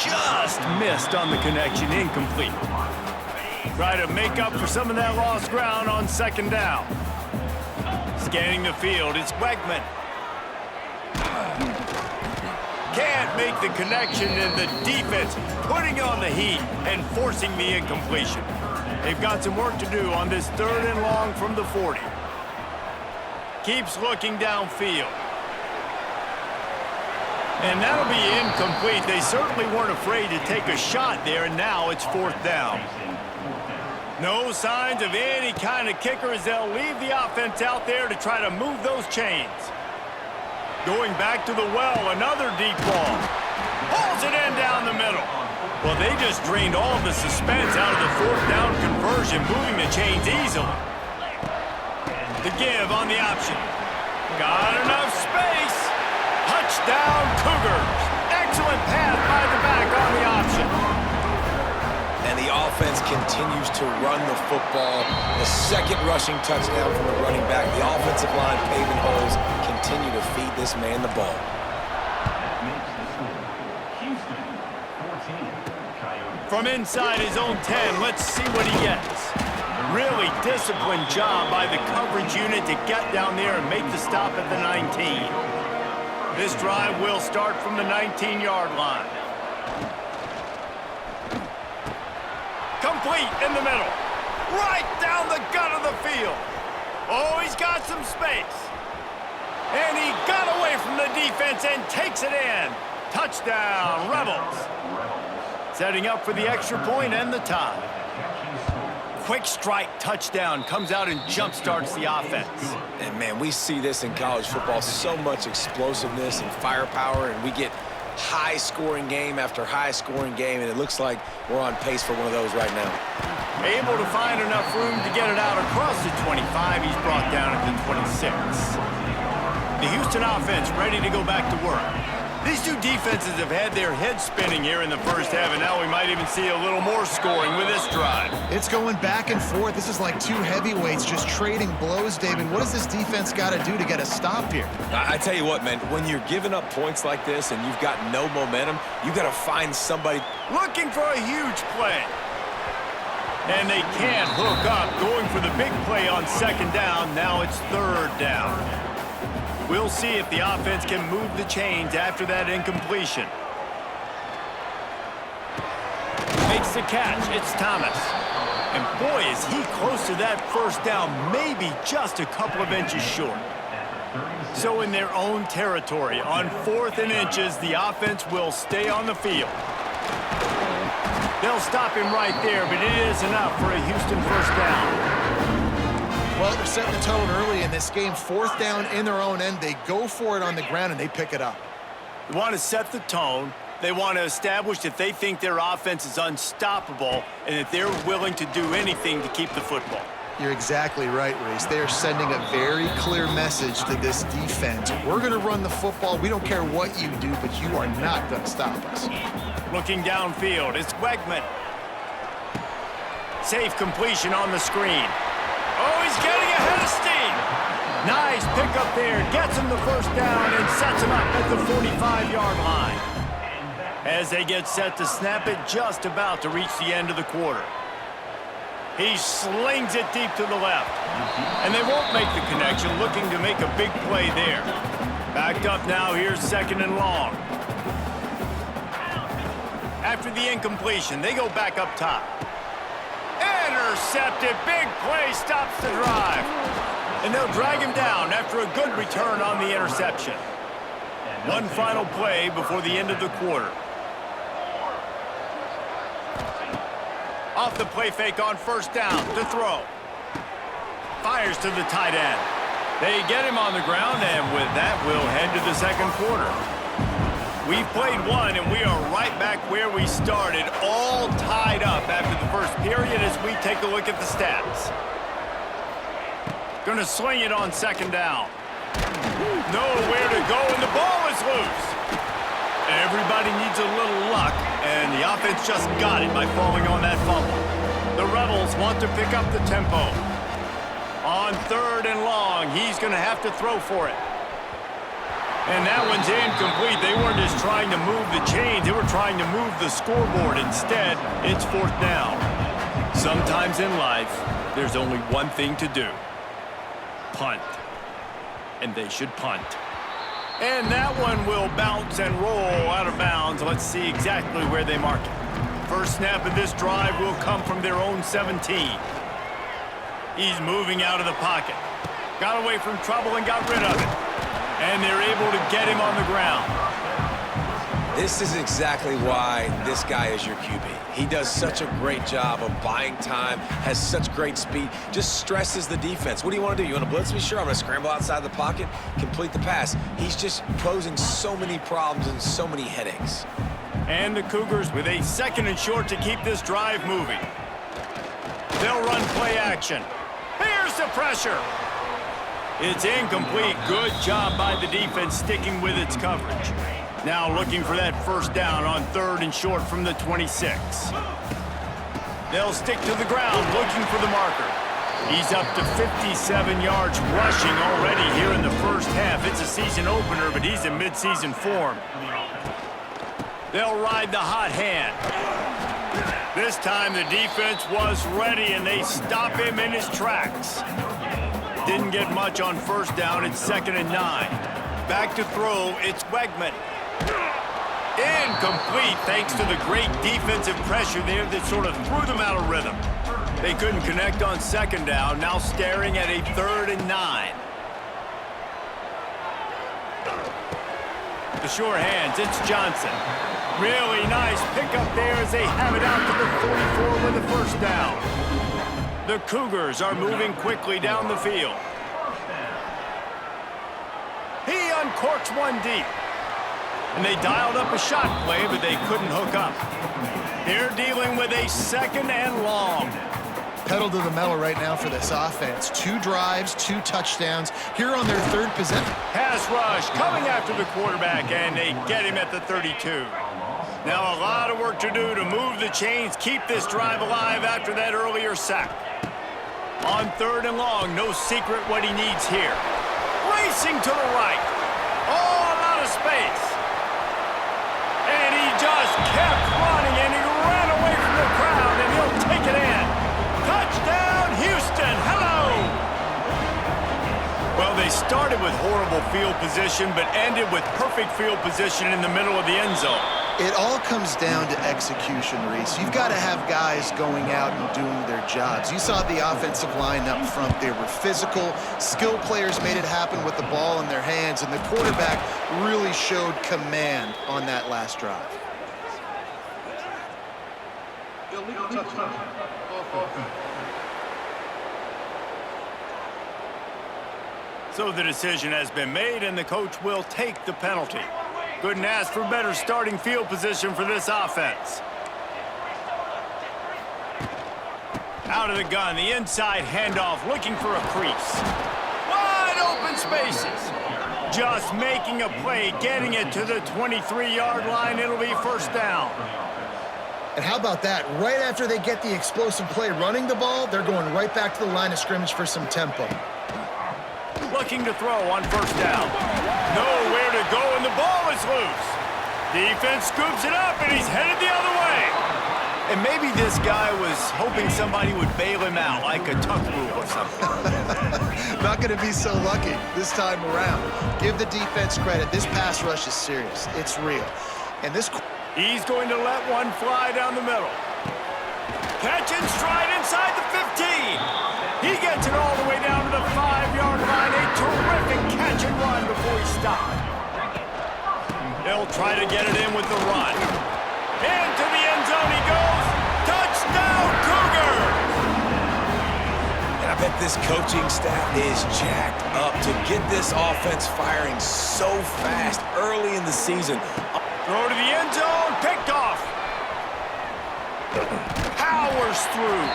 Just missed on the connection, incomplete. Try to make up for some of that lost ground on second down. Scanning the field, it's Wegman. can't make the connection, and the defense putting on the heat and forcing the incompletion. They've got some work to do on this 3rd and long from the 40. Keeps looking downfield. And that'll be incomplete. They certainly weren't afraid to take a shot there, and now it's 4th down. No signs of any kind of kicker as they'll leave the offense out there to try to move those chains. Going back to the well, another deep ball. Pulls it in down the middle. Well, they just drained all of the suspense out of the 4th down conversion, moving the chains easily. The give on the option. Got enough space. Touchdown, Cougars. Excellent pass by the back on the option. And the offense continues to run the football. The 2nd rushing touchdown from the running back. The offensive line paving holes. Continue to feed this man the ball. From inside his own 10, let's see what he gets. Really disciplined job by the coverage unit to get down there and make the stop at the 19. This drive will start from the 19-yard line. Complete in the middle. Right down the gut of the field. Oh, he's got some space. And he got away from the defense and takes it in. Touchdown, Rebels. Setting up for the extra point and the tie. Quick strike touchdown comes out and jump-starts the offense. And, man, we see this in college football, so much explosiveness and firepower, and we get high-scoring game after high-scoring game, and it looks like we're on pace for one of those right now. Able to find enough room to get it out across the 25. He's brought down at the 26. The Houston offense ready to go back to work. These two defenses have had their heads spinning here in the first half, and now we might even see a little more scoring with this drive. It's going back and forth. This is like two heavyweights just trading blows, David. What does this defense got to do to get a stop here? I tell you what, man, when you're giving up points like this and you've got no momentum, you got to find somebody looking for a huge play. And they can't hook up, going for the big play on 2nd down. Now it's 3rd down. We'll see if the offense can move the chains after that incompletion. Makes the catch. It's Thomas. And boy, is he close to that 1st down, maybe just a couple of inches short. So in their own territory, on 4th and inches, the offense will stay on the field. They'll stop him right there, but it is enough for a Houston 1st down. Well, they're setting the tone early in this game. 4th down in their own end. They go for it on the ground, and they pick it up. They want to set the tone. They want to establish that they think their offense is unstoppable and that they're willing to do anything to keep the football. You're exactly right, Reese. They are sending a very clear message to this defense. We're going to run the football. We don't care what you do, but you are not going to stop us. Looking downfield, it's Wegman. Safe completion on the screen. Oh, he's getting ahead of steam. Nice pickup there. Gets him the 1st down and sets him up at the 45-yard line. As they get set to snap it, just about to reach the end of the quarter. He slings it deep to the left. And they won't make the connection, looking to make a big play there. Backed up now, here's 2nd and long. After the incompletion, they go back up top. Intercepted, big play, stops the drive. And they'll drag him down after a good return on the interception. One final play before the end of the quarter. Off the play fake on 1st down to throw. Fires to the tight end. They get him on the ground, and with that, we'll head to the 2nd quarter. We've played one, and we are right back where we started, all tied up after the 1st period as we take a look at the stats. Gonna swing it on 2nd down. Nowhere to go, and the ball is loose. Everybody needs a little luck, and the offense just got it by falling on that fumble. The Rebels want to pick up the tempo. On 3rd and long, he's gonna have to throw for it. And that one's incomplete. They weren't just trying to move the chains. They were trying to move the scoreboard. Instead, it's 4th down. Sometimes in life, there's only one thing to do. Punt. And they should punt. And that one will bounce and roll out of bounds. Let's see exactly where they mark it. First snap of this drive will come from their own 17. He's moving out of the pocket. Got away from trouble and got rid of it. And they're able to get him on the ground. This is exactly why this guy is your QB. He does such a great job of buying time, has such great speed, just stresses the defense. What do you want to do? You want to blitz me? Sure, I'm going to scramble outside the pocket, complete the pass. He's just posing so many problems and so many headaches. And the Cougars with a 2nd and short to keep this drive moving. They'll run play action. Here's the pressure. It's incomplete. Good job by the defense sticking with its coverage. Now looking for that first down on 3rd and short from the 26. They'll stick to the ground looking for the marker. He's up to 57 yards rushing already here in the first half. It's a season opener, but he's in midseason form. They'll ride the hot hand. This time the defense was ready, and they stop him in his tracks. Didn't get much on first down. It's 2nd and 9. Back to throw. It's Wegman. Incomplete thanks to the great defensive pressure there that sort of threw them out of rhythm. They couldn't connect on 2nd down, now staring at a 3rd and 9. The sure hands, it's Johnson. Really nice pickup there as they have it out to the 44 with the first down. The Cougars are moving quickly down the field. He uncorks one deep. And they dialed up a shot play, but they couldn't hook up. They're dealing with a 2nd and long. Pedal to the metal right now for this offense. 2 drives, 2 touchdowns. Here on their 3rd possession. Pass rush coming after the quarterback, and they get him at the 32. Now a lot of work to do to move the chains, keep this drive alive after that earlier sack. On 3rd and long, no secret what he needs here. Racing to the right. All out of space. And he just kept running, and he ran away from the crowd, and he'll take it in. Touchdown, Houston. Hello. Well, they started with horrible field position, but ended with perfect field position in the middle of the end zone. It all comes down to execution, Reese. You've got to have guys going out and doing their jobs. You saw the offensive line up front. They were physical. Skilled players made it happen with the ball in their hands, and the quarterback really showed command on that last drive. So the decision has been made, and the coach will take the penalty. Couldn't ask for better starting field position for this offense. Out of the gun, the inside handoff, looking for a crease. Wide open spaces. Just making a play, getting it to the 23-yard line. It'll be first down. And how about that? Right after they get the explosive play running the ball, they're going right back to the line of scrimmage for some tempo. Looking to throw on first down. Nowhere to go, and the ball is loose. Defense scoops it up, and he's headed the other way. And maybe this guy was hoping somebody would bail him out, like a tuck rule or something. Not going to be so lucky this time around. Give the defense credit. This pass rush is serious. It's real. And this... He's going to let one fly down the middle. Catch and stride inside the 15. He gets it all the way down to the 5-yard line. A terrific catch and run before he stopped. They'll try to get it in with the run. Into the end zone he goes. Touchdown, Cougars! And I bet this coaching staff is jacked up to get this offense firing so fast early in the season. Throw to the end zone, picked off. Powers through.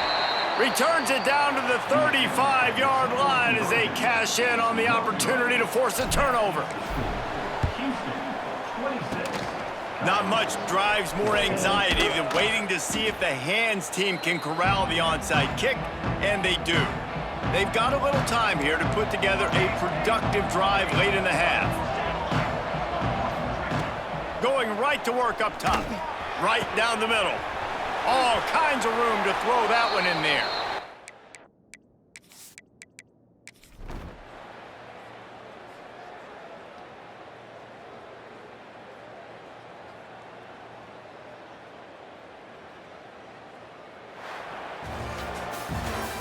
Returns it down to the 35-yard line as they cash in on the opportunity to force a turnover. Not much drives more anxiety than waiting to see if the hands team can corral the onside kick, and they do. They've got a little time here to put together a productive drive late in the half. Going right to work up top, right down the middle. All kinds of room to throw that one in there.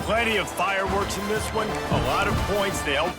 Plenty of fireworks in this one. A lot of points. They'll...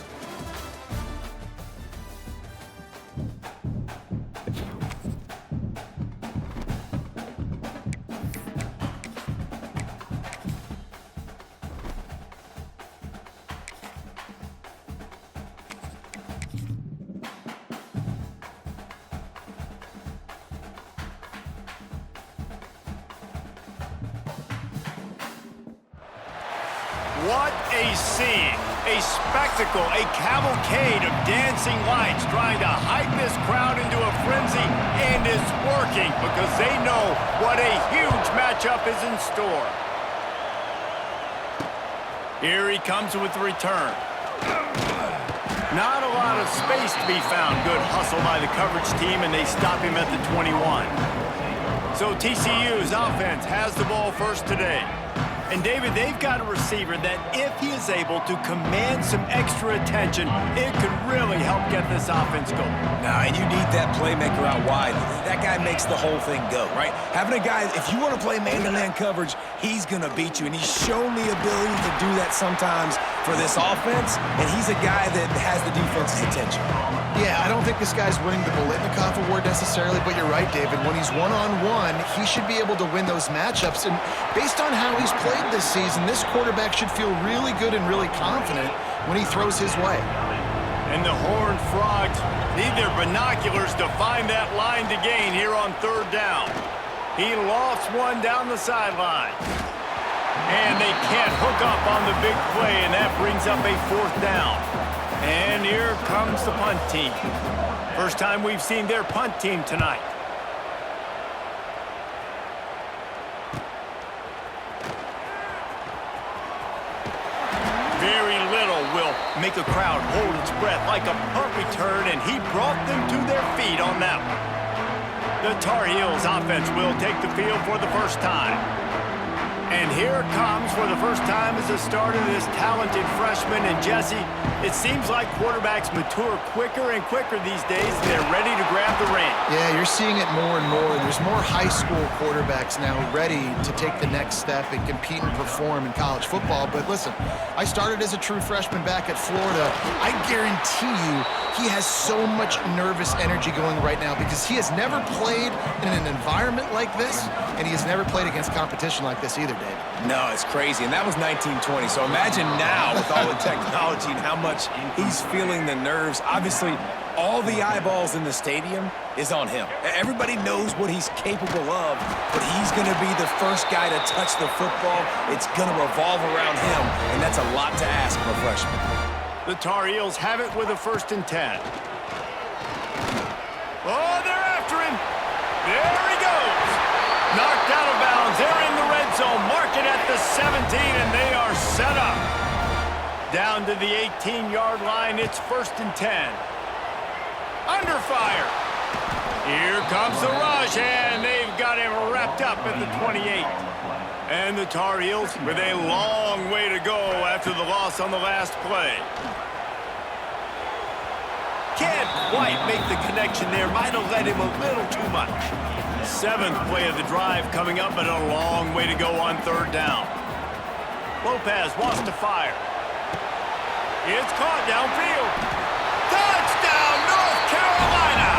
What a scene, a spectacle, a cavalcade of dancing lights trying to hype this crowd into a frenzy, and it's working because they know what a huge matchup is in store. Here he comes with the return. Not a lot of space to be found. Good hustle by the coverage team, and they stop him at the 21. So TCU's offense has the ball first today. And, David, they've got a receiver that if he is able to command some extra attention, it could really help get this offense going. Nah, and you need that playmaker out wide. That guy makes the whole thing go, right? Having a guy, if you want to play man-to-man coverage, he's going to beat you. And he's shown the ability to do that sometimes for this offense. And he's a guy that has the defense's attention. Yeah, I don't think this guy's winning the Bolitnikov award necessarily, but you're right, David. When he's one-on-one, he should be able to win those matchups. And based on how he's played this season, this quarterback should feel really good and really confident when he throws his way. And the Horned Frogs need their binoculars to find that line to gain here on third down. He lost one down the sideline. And they can't hook up on the big play, and that brings up a fourth down. And here comes the punt team. First time we've seen their punt team tonight. Very little will make a crowd hold its breath like a punt return, and he brought them to their feet on that one. The Tar Heels offense will take the field for the first time. And here comes for the first time as a starter this talented freshman. And Jesse, it seems like quarterbacks mature quicker and quicker these days, and they're ready to grab the reins. Yeah, you're seeing it more and more. There's more high school quarterbacks now ready to take the next step and compete and perform in college football. But listen, I started as a true freshman back at Florida. I guarantee you he has so much nervous energy going right now because he has never played in an environment like this, and he has never played against competition like this either, David. No, it's crazy, and that was 1920. So imagine now with all the technology and how much he's feeling the nerves. Obviously, all the eyeballs in the stadium is on him. Everybody knows what he's capable of, but he's going to be the first guy to touch the football. It's going to revolve around him, and that's a lot to ask of a freshman. The Tar Heels have it with a 1st and 10. Oh, they're after him. There he goes. Knocked out of bounds. They're in the red zone. Mark it at the 17, and they are set up. Down to the 18-yard line. It's 1st and 10. Under fire. Here comes the rush, and they've got him wrapped up at the 28. And the Tar Heels with a long way to go after the loss on the last play. Can't quite make the connection there. Might have led him a little too much. 7th play of the drive coming up, and a long way to go on 3rd down. Lopez wants to fire. It's caught downfield. Touchdown, North Carolina!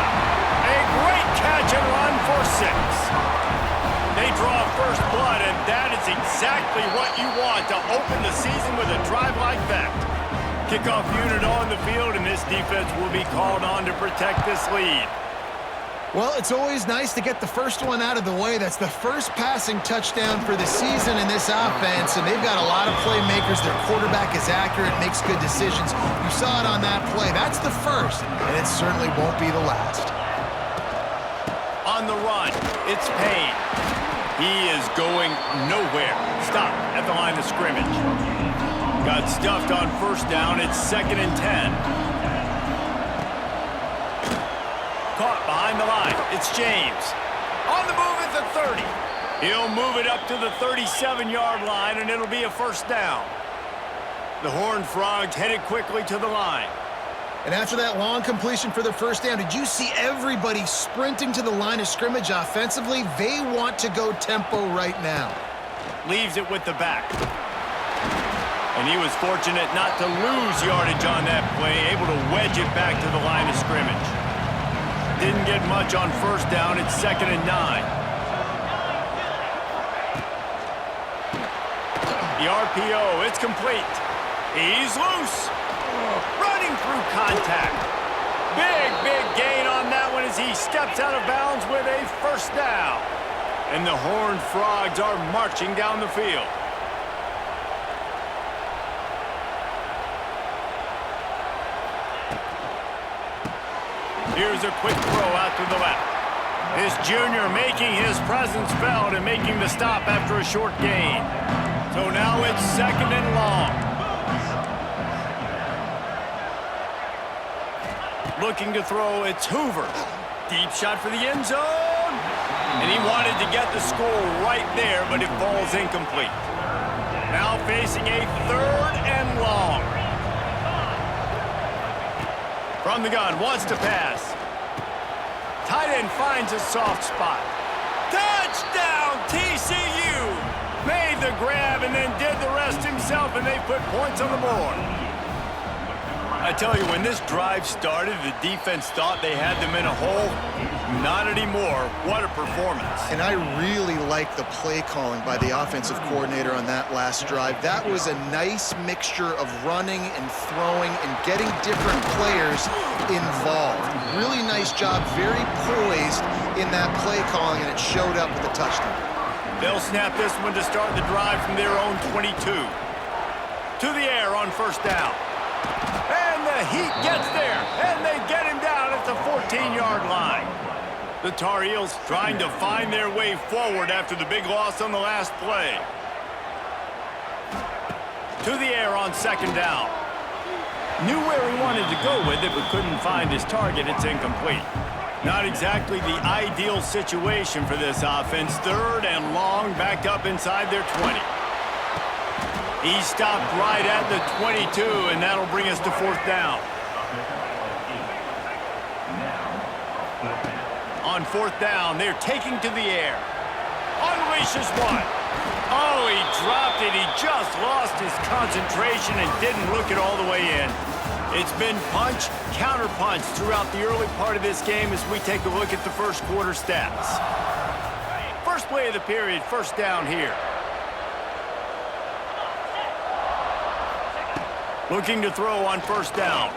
A great catch and run for 6. They draw first blood, and that is exactly what you want to open the season with a drive like that. Kickoff unit on the field, and this defense will be called on to protect this lead. Well, it's always nice to get the first one out of the way. That's the first passing touchdown for the season in this offense, and they've got a lot of playmakers. Their quarterback is accurate, makes good decisions. You saw it on that play. That's the first, and it certainly won't be the last. On the run, it's Payne. He is going nowhere. Stop at the line of scrimmage. Got stuffed on 1st down. It's 2nd and 10. Caught behind the line. It's James. On the move at the 30. He'll move it up to the 37-yard line, and it'll be a 1st down. The Horned Frogs headed quickly to the line. And after that long completion for the 1st down, did you see everybody sprinting to the line of scrimmage offensively? They want to go tempo right now. Leaves it with the back. And he was fortunate not to lose yardage on that play, able to wedge it back to the line of scrimmage. Didn't get much on first down. It's 2nd and 9. The RPO, it's complete. He's loose. Running through contact. Big gain on that one as he steps out of bounds with a first down. And the Horned Frogs are marching down the field. Here's a quick throw out to the left. This junior making his presence felt and making the stop after a short gain. So now it's 2nd and long. Looking to throw, it's Hoover. Deep shot for the end zone. And he wanted to get the score right there, but it falls incomplete. Now facing a 3rd and long. From the gun, wants to pass. Tight end finds a soft spot. Touchdown, TCU! Made the grab and then did the rest himself, and they put points on the board. I tell you, when this drive started, the defense thought they had them in a hole. Not anymore. What a performance. And I really like the play calling by the offensive coordinator on that last drive. That was a nice mixture of running and throwing and getting different players involved. Really nice job, very poised in that play calling, and it showed up with a touchdown. They'll snap this one to start the drive from their own 22. To the air on first down. And the Heat gets there, and they get him down at the 14-yard line. The Tar Heels trying to find their way forward after the big loss on the last play. To the air on 2nd down. Knew where he wanted to go with it, but couldn't find his target. It's incomplete. Not exactly the ideal situation for this offense. 3rd and long, backed up inside their 20. He stopped right at the 22, and that'll bring us to 4th down. On 4th down, they're taking to the air. Unleashes one. Oh, he dropped it. He just lost his concentration and didn't look it all the way in. It's been punch, counter-punch throughout the early part of this game as we take a look at the first quarter stats. First play of the period, first down here. Looking to throw on first down.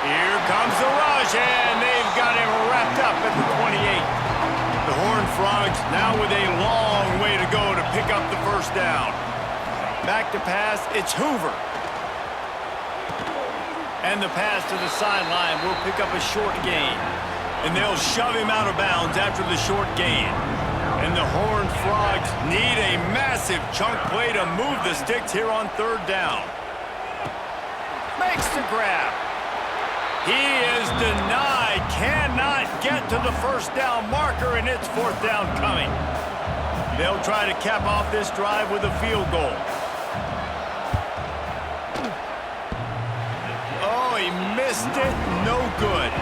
Here comes the rush, and they've got him wrapped up at the 28. The Horned Frogs now with a long way to go to pick up the first down. Back to pass, it's Hoover. And the pass to the sideline will pick up a short gain. And they'll shove him out of bounds after the short gain. And the Horned Frogs need a massive chunk play to move the sticks here on 3rd down. Makes the grab. He is denied. Cannot get to the first down marker, and it's 4th down coming. They'll try to cap off this drive with a field goal. Oh, he missed it. No good.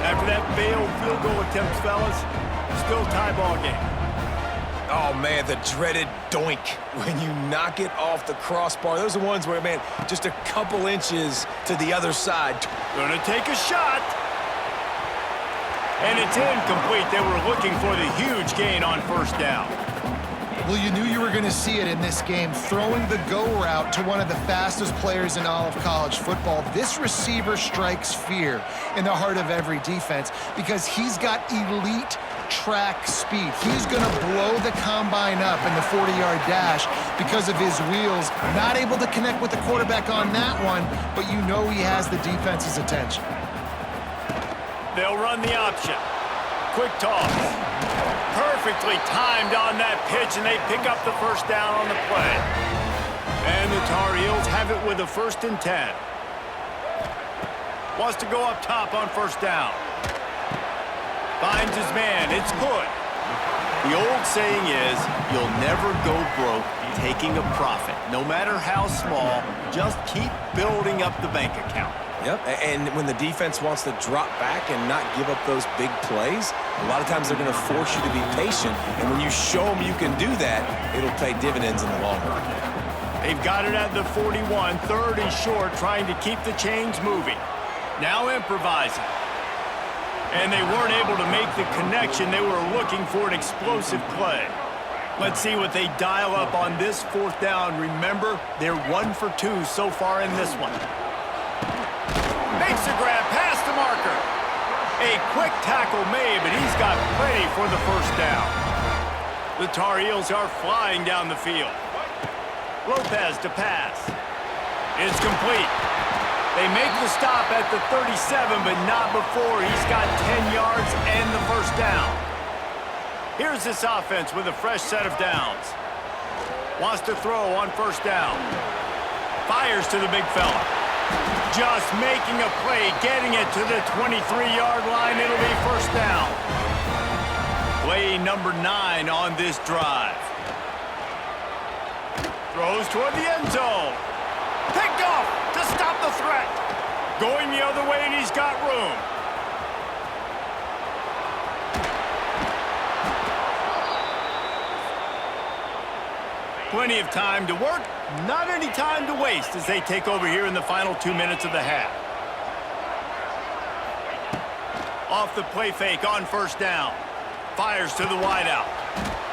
After that failed field goal attempt, fellas, still tie ball game. Oh, man, the dreaded doink when you knock it off the crossbar. Those are ones where, man, just a couple inches to the other side. Gonna take a shot. And it's incomplete. They were looking for the huge gain on first down. Well, you knew you were going to see it in this game, throwing the go route to one of the fastest players in all of college football. This receiver strikes fear in the heart of every defense because he's got elite track speed. He's going to blow the combine up in the 40-yard dash because of his wheels. Not able to connect with the quarterback on that one, but you know he has the defense's attention. They'll run the option. Quick toss. Perfectly timed on that pitch, and they pick up the first down on the play. And the Tar Heels have it with a 1st and 10. Wants to go up top on first down. Finds his man. It's Hood. The old saying is, you'll never go broke taking a profit. No matter how small, just keep building up the bank account. Yep, and when the defense wants to drop back and not give up those big plays, a lot of times they're going to force you to be patient, and when you show them you can do that, it'll pay dividends in the long run. They've got it at the 41, 3rd and short, trying to keep the chains moving. Now improvising. And they weren't able to make the connection. They were looking for an explosive play. Let's see what they dial up on this 4th down. Remember, they're 1 for 2 so far in this one. Makes a grab past the marker. A quick tackle made, but he's got plenty for the 1st down. The Tar Heels are flying down the field. Lopez to pass. It's complete. They make the stop at the 37, but not before he's got 10 yards and the 1st down. Here's this offense with a fresh set of downs. Wants to throw on 1st down. Fires to the big fella. Just making a play, getting it to the 23-yard line. It'll be 1st down. Play number 9 on this drive. Throws toward the end zone. Picked off to stop the threat. Going the other way, and he's got room. Plenty of time to work, not any time to waste as they take over here in the final 2 minutes of the half. Off the play fake on 1st down. Fires to the wideout.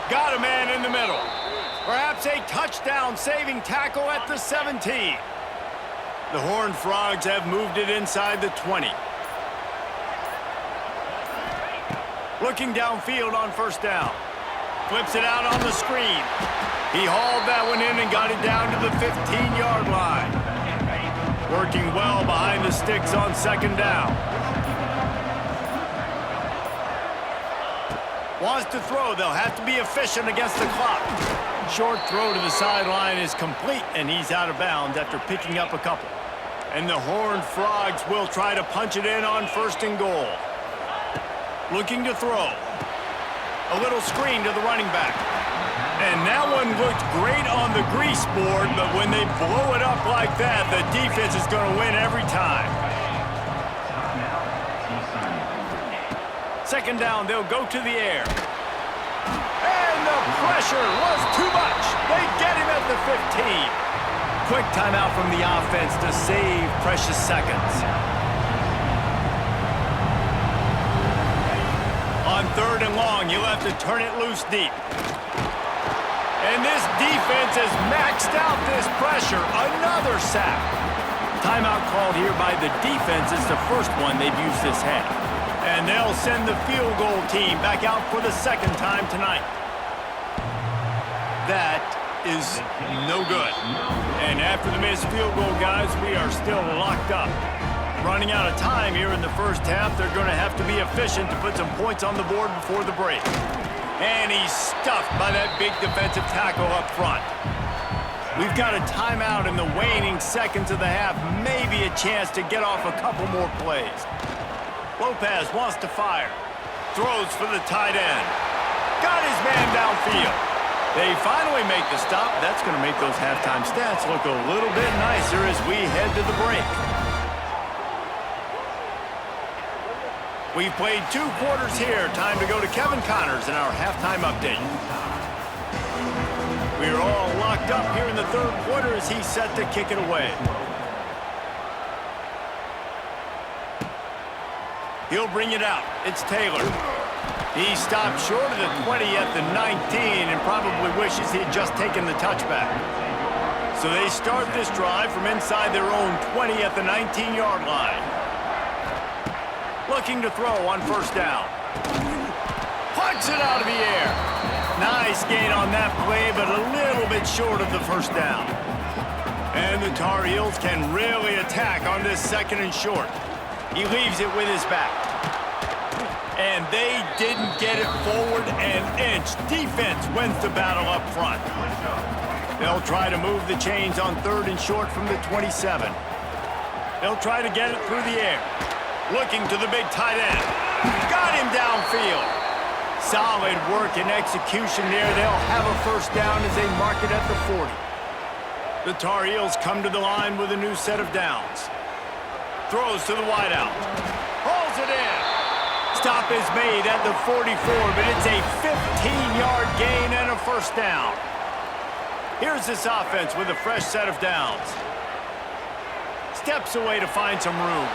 Got a man in the middle. Perhaps a touchdown-saving tackle at the 17. The Horned Frogs have moved it inside the 20. Looking downfield on 1st down. Flips it out on the screen. He hauled that one in and got it down to the 15-yard line. Working well behind the sticks on 2nd down. Wants to throw. They'll have to be efficient against the clock. Short throw to the sideline is complete, and he's out of bounds after picking up a couple. And the Horned Frogs will try to punch it in on 1st and goal. Looking to throw. A little screen to the running back. And that one looked great on the grease board, but when they blow it up like that, the defense is going to win every time. 2nd down, they'll go to the air. And the pressure was too much. They get him at the 15. Quick timeout from the offense to save precious seconds. On 3rd and long, you'll have to turn it loose deep. And this defense has maxed out this pressure. Another sack. Timeout called here by the defense is the first one they've used this half. And they'll send the field goal team back out for the 2nd time tonight. That is no good. And after the missed field goal, guys, we are still locked up. Running out of time here in the 1st half. They're going to have to be efficient to put some points on the board before the break. And he's stuffed by that big defensive tackle up front. We've got a timeout in the waning seconds of the half. Maybe a chance to get off a couple more plays. Lopez wants to fire. Throws for the tight end. Got his man downfield. They finally make the stop. That's going to make those halftime stats look a little bit nicer as we head to the break. We've played 2 quarters here. Time to go to Kevin Connors in our halftime update. We're all locked up here in the 3rd quarter as he's set to kick it away. He'll bring it out. It's Taylor. He stopped short of the 20 at the 19 and probably wishes he'd just taken the touchback. So they start this drive from inside their own 20 at the 19-yard line. Looking to throw on 1st down. Punts it out of the air. Nice gain on that play, but a little bit short of the 1st down. And the Tar Heels can really attack on this 2nd and short. He leaves it with his back. And they didn't get it forward an inch. Defense wins the battle up front. They'll try to move the chains on 3rd and short from the 27. They'll try to get it through the air. Looking to the big tight end. Got him downfield. Solid work and execution there. They'll have a 1st down as they mark it at the 40. The Tar Heels come to the line with a new set of downs. Throws to the wideout. Hauls it in. Stop is made at the 44, but it's a 15-yard gain and a 1st down. Here's this offense with a fresh set of downs. Steps away to find some room.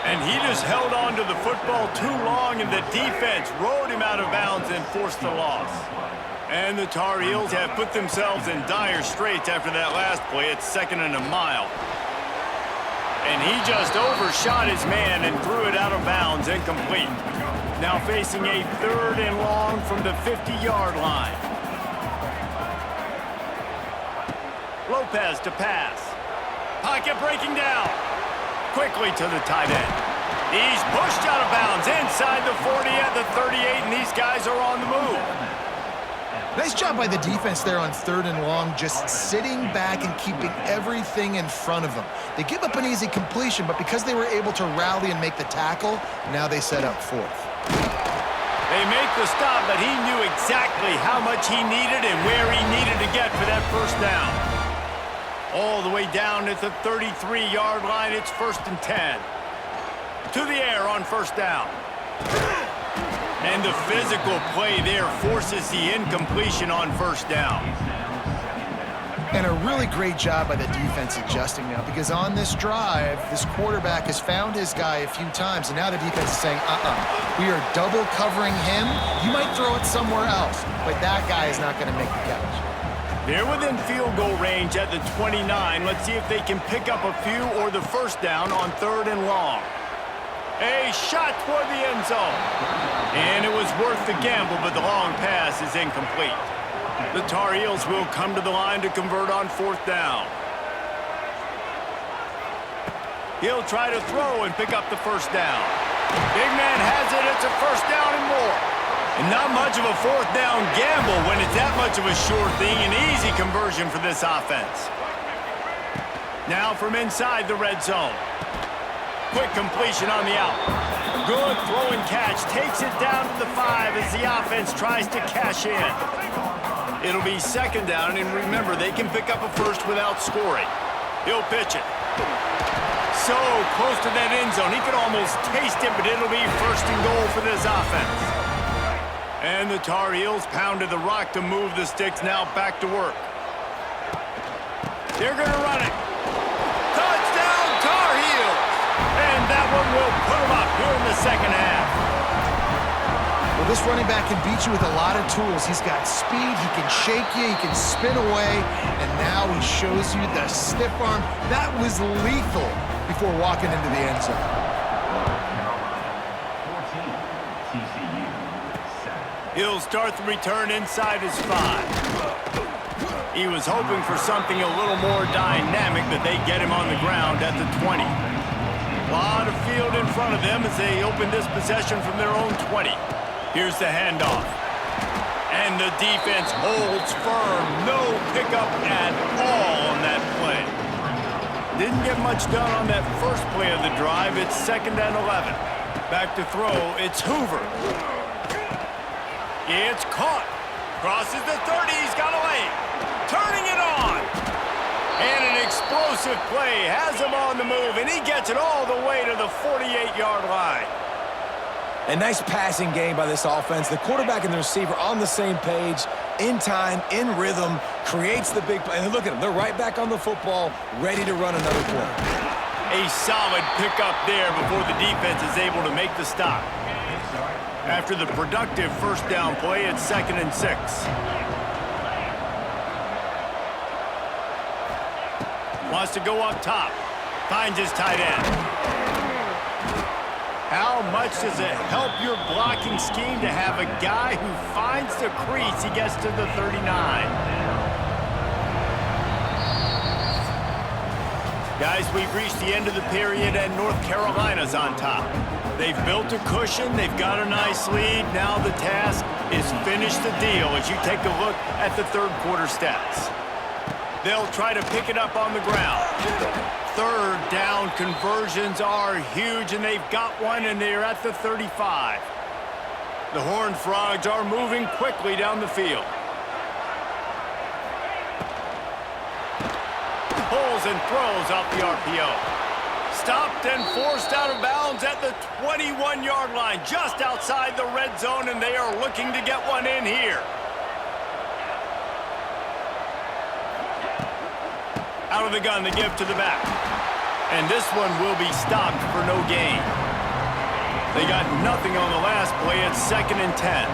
And he just held on to the football too long, and the defense rode him out of bounds and forced the loss. And the Tar Heels have put themselves in dire straits after that last play. It's 2nd and a mile. And he just overshot his man and threw it out of bounds, incomplete. Now facing a 3rd and long from the 50-yard line. Lopez to pass. Pocket breaking down. Quickly to the tight end. He's pushed out of bounds inside the 40 at the 38, and these guys are on the move. Nice job by the defense there on 3rd and long, just sitting back and keeping everything in front of them. They give up an easy completion, but because they were able to rally and make the tackle, now they set up 4th. They make the stop, but he knew exactly how much he needed and where he needed to get for that 1st down. All the way down at the 33-yard line, it's 1st and 10. To the air on 1st down. And the physical play there forces the incompletion on 1st down. And a really great job by the defense adjusting now, because on this drive, this quarterback has found his guy a few times, and now the defense is saying, we are double covering him. You might throw it somewhere else, but that guy is not going to make the catch. They're within field goal range at the 29. Let's see if they can pick up a few or the 1st down on 3rd and long. A shot toward the end zone. And it was worth the gamble, but the long pass is incomplete. The Tar Heels will come to the line to convert on 4th down. He'll try to throw and pick up the 1st down. Big man has it. It's a 1st down and more. And not much of a 4th down gamble when it's that much of a sure thing. An easy conversion for this offense. Now from inside the red zone. Quick completion on the out. Good throw and catch. Takes it down to the 5 as the offense tries to cash in. It'll be 2nd down, and remember, they can pick up a 1st without scoring. He'll pitch it. So close to that end zone. He could almost taste it, but it'll be 1st and goal for this offense. And the Tar Heels pounded the rock to move the sticks. Now back to work. They're going to run it. Touchdown, Tar Heels! And that one will put them up here in the 2nd half. Well, this running back can beat you with a lot of tools. He's got speed, he can shake you, he can spin away, and now he shows you the stiff arm. That was lethal before walking into the end zone. 14, TCU, 7. He'll start the return inside his 5. He was hoping for something a little more dynamic, but they get him on the ground at the 20. A lot of field in front of them as they open this possession from their own 20. Here's the handoff. And the defense holds firm. No pickup at all on that play. Didn't get much done on that first play of the drive. It's 2nd and 11. Back to throw. It's Hoover. It's caught. Crosses the 30. He's got a lane. Turning it on. And an explosive play has him on the move, and he gets it all the way to the 48-yard line. A nice passing game by this offense. The quarterback and the receiver on the same page, in time, in rhythm, creates the big play. And look at them. They're right back on the football, ready to run another play. A solid pickup there before the defense is able to make the stop. After the productive 1st down play, it's 2nd and 6. Wants to go up top. Finds his tight end. How much does it help your blocking scheme to have a guy who finds the crease? He gets to the 39. Guys, we've reached the end of the period, and North Carolina's on top. They've built a cushion. They've got a nice lead. Now the task is finish the deal as you take a look at the 3rd quarter stats. They'll try to pick it up on the ground. 3rd down conversions are huge, and they've got one, and they're at the 35. The Horned Frogs are moving quickly down the field. Pulls and throws off the RPO. Stopped and forced out of bounds at the 21-yard line, just outside the red zone, and they are looking to get one in here. Out of the gun, the give to the back. And this one will be stopped for no gain. They got nothing on the last play. It's 2nd and 10.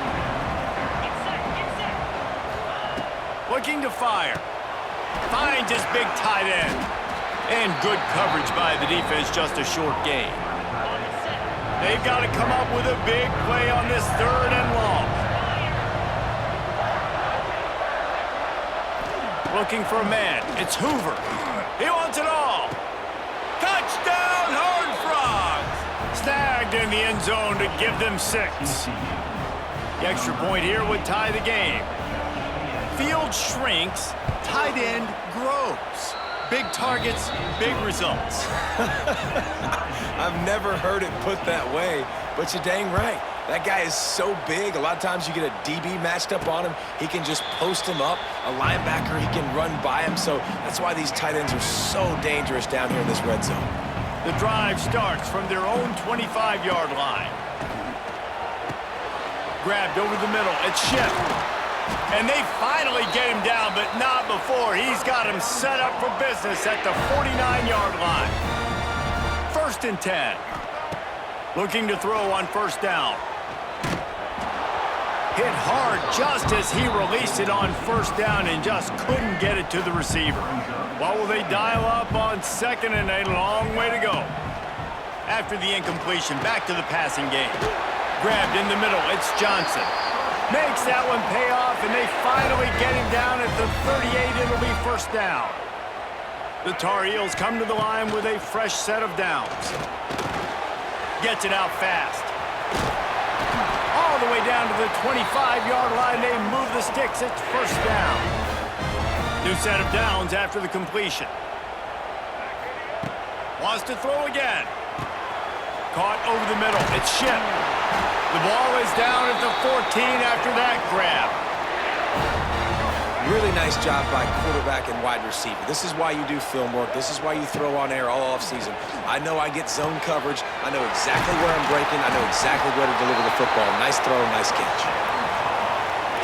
Looking to fire. Finds his big tight end. And good coverage by the defense, just a short gain. They've got to come up with a big play on this 3rd and long. Looking for a man. It's Hoover. He wants it all. Touchdown, Horned Frogs! Snagged in the end zone to give them 6. The extra point here would tie the game. Field shrinks, tight end grows. Big targets, big results. I've never heard it put that way, but you're dang right. That guy is so big. A lot of times you get a DB matched up on him. He can just post him up. A linebacker, he can run by him. So that's why these tight ends are so dangerous down here in this red zone. The drive starts from their own 25-yard line. Grabbed over the middle. It's Schiff. And they finally get him down, but not before. He's got him set up for business at the 49-yard line. 1st and 10. Looking to throw on 1st down. Hit hard just as he released it on 1st down and just couldn't get it to the receiver. Well, will they dial up on 2nd and 8? Long way to go. After the incompletion, back to the passing game. Grabbed in the middle. It's Johnson. Makes that one pay off, and they finally get him down at the 38. It'll be 1st down. The Tar Heels come to the line with a fresh set of downs. Gets it out fast. All the way down to the 25-yard line. They move the sticks. It's 1st down. New set of downs after the completion. Wants to throw again. Caught over the middle. It's Schiff. The ball is down at the 14 after that grab. Really nice job by quarterback and wide receiver. This is why you do film work. This is why you throw on air all offseason. I know I get zone coverage. I know exactly where I'm breaking. I know exactly where to deliver the football. Nice throw, nice catch.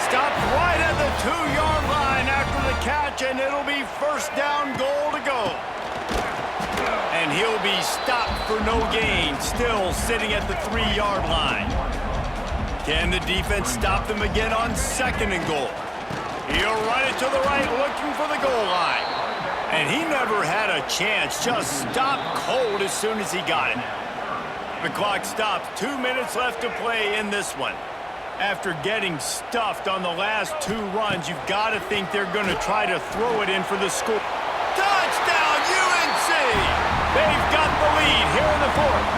Stopped right at the 2-yard line after the catch, and it'll be 1st down, goal to go. And he'll be stopped for no gain, still sitting at the 3-yard line. Can the defense stop them again on 2nd and goal? He'll run it to the right, looking for the goal line. And he never had a chance, just stopped cold as soon as he got it. The clock stops, 2 minutes left to play in this one. After getting stuffed on the last 2 runs, you've got to think they're going to try to throw it in for the score. Touchdown, UNC! They've got the lead here in the 4th.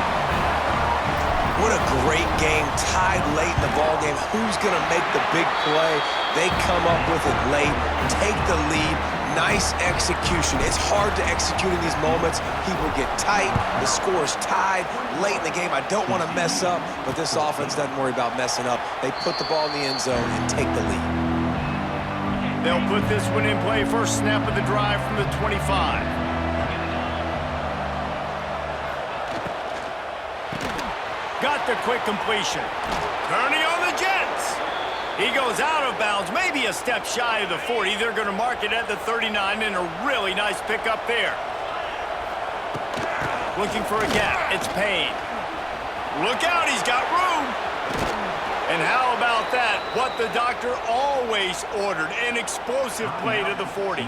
What a great game, tied late in the ball game. Who's going to make the big play? They come up with it late, take the lead. Nice execution. It's hard to execute in these moments. People get tight. The score's tied late in the game. I don't want to mess up, but this offense doesn't worry about messing up. They put the ball in the end zone and take the lead. They'll put this one in play. First snap of the drive from the 25. Got the quick completion. Turning on the Jets. He goes out of bounds, maybe a step shy of the 40. They're going to mark it at the 39, and a really nice pickup there. Looking for a gap. It's Payne. Look out, he's got room. And how about that? What the doctor always ordered, an explosive play to the 40.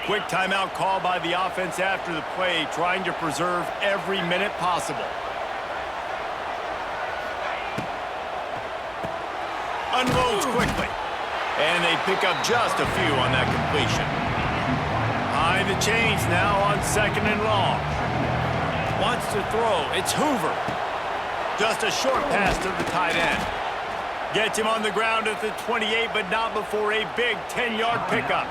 Quick timeout call by the offense after the play, trying to preserve every minute possible. Unloads quickly. And they pick up just a few on that completion. High the chains now on 2nd and long. Wants to throw. It's Hoover. Just a short pass to the tight end. Gets him on the ground at the 28, but not before a big 10-yard pickup.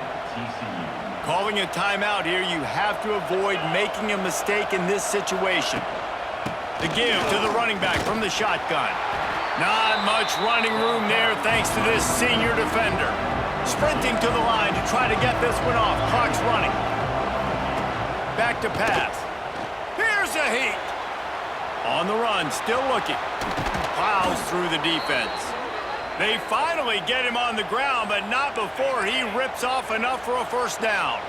Calling a timeout here, you have to avoid making a mistake in this situation. The give to the running back from the shotgun. Not much running room there thanks to this senior defender. Sprinting to the line to try to get this one off. Clock's running. Back to pass. Here's a heat. On the run, still looking. Plows through the defense. They finally get him on the ground, but not before he rips off enough for a 1st down.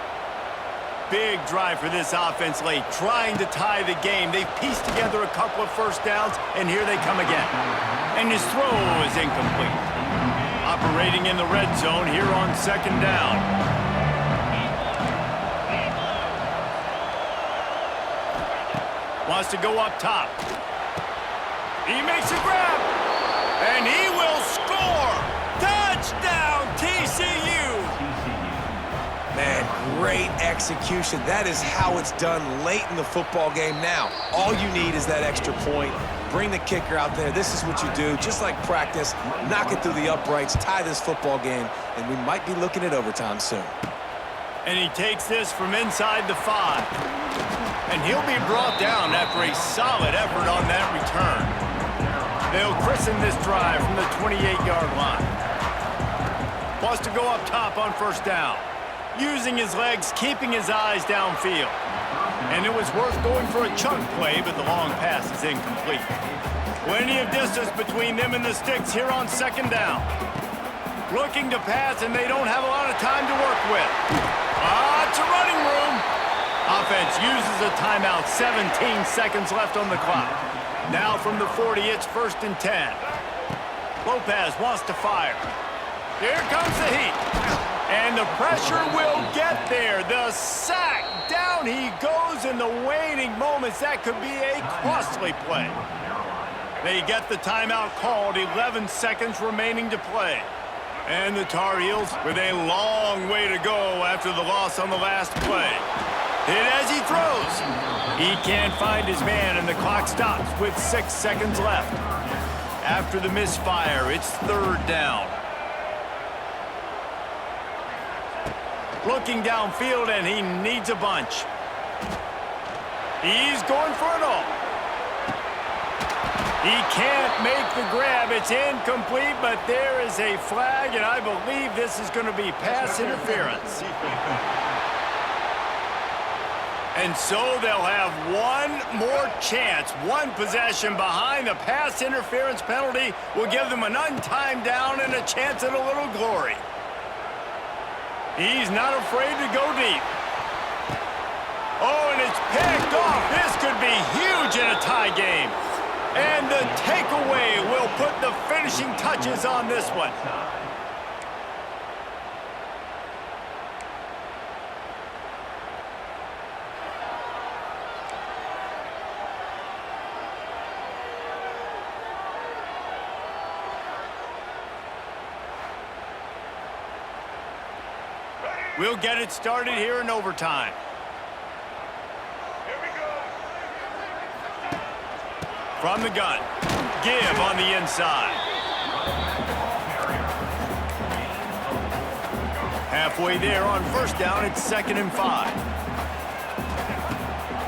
big drive for this offense late, trying to tie the game. They've pieced together a couple of first downs, and here they come again. And his throw is incomplete. Operating in the red zone here on second down. Wants to go up top. He makes a grab, and he will score! Touchdown, TCU! Man, great execution. That is how it's done late in the football game now. All you need is that extra point. Bring the kicker out there. This is what you do. Just like practice, knock it through the uprights, tie this football game, and we might be looking at overtime soon. And he takes this from inside the 5. And he'll be brought down after a solid effort on that return. They'll christen this drive from the 28-yard line. Wants to go up top on first down. Using his legs, keeping his eyes downfield. And it was worth going for a chunk play, but the long pass is incomplete. Plenty of distance between them and the sticks here on second down. Looking to pass, and they don't have a lot of time to work with. It's a running room. Offense uses a timeout, 17 seconds left on the clock. Now from the 40, it's 1st and 10. Lopez wants to fire. Here comes the heat. And the pressure will get there. The sack. Down he goes in the waning moments. That could be a costly play. They get the timeout called. 11 seconds remaining to play. And the Tar Heels with a long way to go after the loss on the last play. Hit as he throws. He can't find his man, and the clock stops with 6 seconds left. After the misfire, it's 3rd down. Looking downfield, and he needs a bunch. He's going for it all. He can't make the grab. It's incomplete, but there is a flag, and I believe this is going to be pass interference. And so they'll have one more chance. One possession behind. The pass interference penalty will give them an untimed down and a chance at a little glory. He's not afraid to go deep. Oh, and it's picked off. This could be huge in a tie game. And the takeaway will put the finishing touches on this one. We'll get it started here in overtime. Here we go. From the gun. Give on the inside. Halfway there on 1st down, it's 2nd and 5.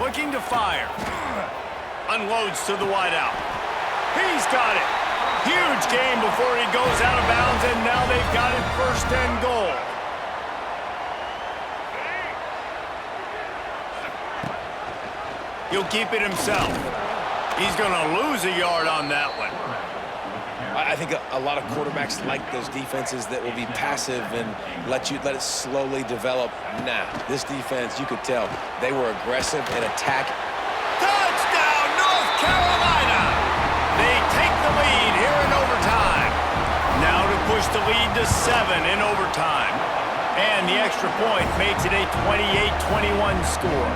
Looking to fire. Unloads to the wideout. He's got it. Huge game before he goes out of bounds, and now they've got it 1st and goal. He'll keep it himself. He's going to lose a yard on that one. I think a lot of quarterbacks like those defenses that will be passive and let it slowly develop. Nah, this defense, you could tell, they were aggressive and attack. Touchdown, North Carolina! They take the lead here in overtime. Now to push the lead to 7 in overtime. And the extra point makes it a 28-21 score.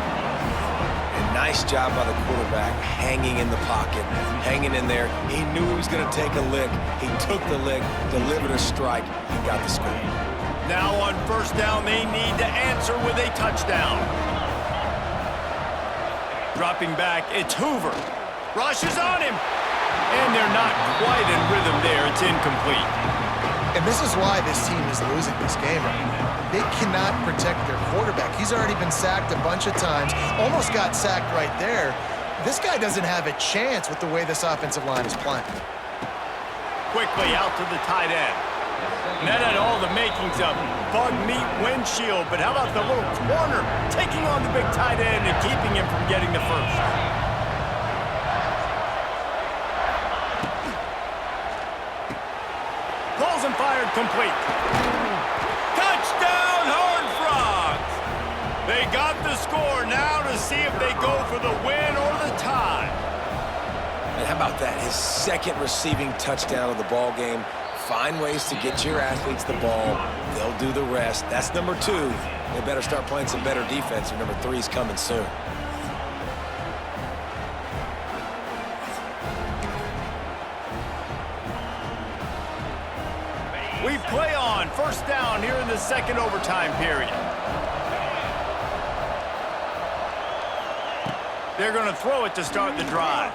Nice job by the quarterback, hanging in the pocket, hanging in there. He knew he was going to take a lick. He took the lick, delivered a strike, and got the score. Now on 1st down, they need to answer with a touchdown. Dropping back, it's Hoover. Rushes on him. And they're not quite in rhythm there. It's incomplete. And this is why this team is losing this game right now. They cannot protect their quarterback. He's already been sacked a bunch of times, almost got sacked right there. This guy doesn't have a chance with the way this offensive line is playing. Quickly out to the tight end. And that had all the makings of bug meat windshield, but how about the little corner taking on the big tight end and keeping him from getting the first? Balls and fired complete. Touchdown, Horned Frogs! They got the score now to see if they go for the win or the tie. And how about that? His second receiving touchdown of the ball game. Find ways to get your athletes the ball. They'll do the rest. That's number 2. They better start playing some better defense, or number 3's coming soon. We play on first down here in the second overtime period. They're going to throw it to start the drive.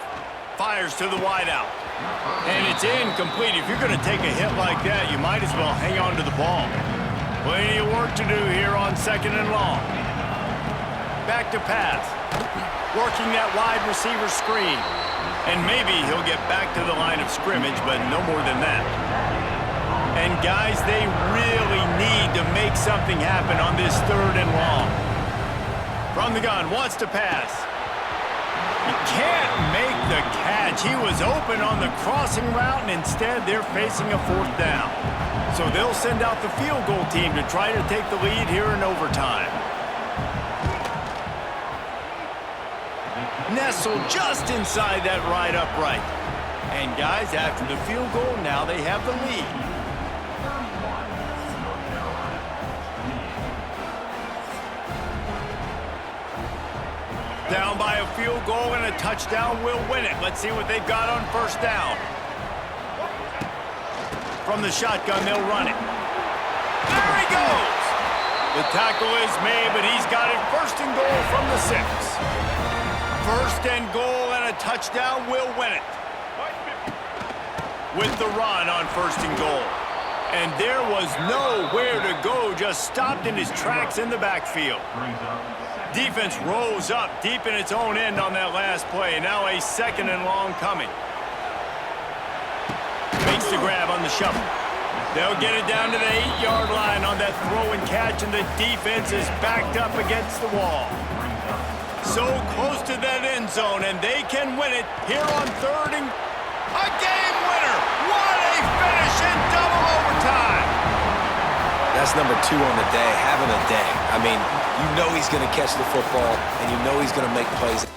Fires to the wideout. And it's incomplete. If you're going to take a hit like that, you might as well hang on to the ball. Plenty of work to do here on second and long. Back to pass. Working that wide receiver screen. And maybe he'll get back to the line of scrimmage, but no more than that. And guys, they really need to make something happen on this third and long. From the gun, wants to pass. He can't make the catch. He was open on the crossing route, and instead they're facing a fourth down. So they'll send out the field goal team to try to take the lead here in overtime. Nestled just inside that right upright. And guys, after the field goal, now they have the lead. Down by a field goal and a touchdown will win it. Let's see what they've got on first down. From the shotgun, they'll run it. There he goes! The tackle is made, but he's got it first and goal from the 6. First and goal and a touchdown will win it. With the run on first and goal. And there was nowhere to go, just stopped in his tracks in the backfield. Defense rose up deep in its own end on that last play. Now a second and long coming. Makes the grab on the shuffle. They'll get it down to the 8-yard line on that throw and catch, and the defense is backed up against the wall. So close to that end zone, and they can win it here on third and a game winner. What a finish in double overtime. That's number 2 on the day, having a day. I mean, you know he's going to catch the football, and you know he's going to make plays.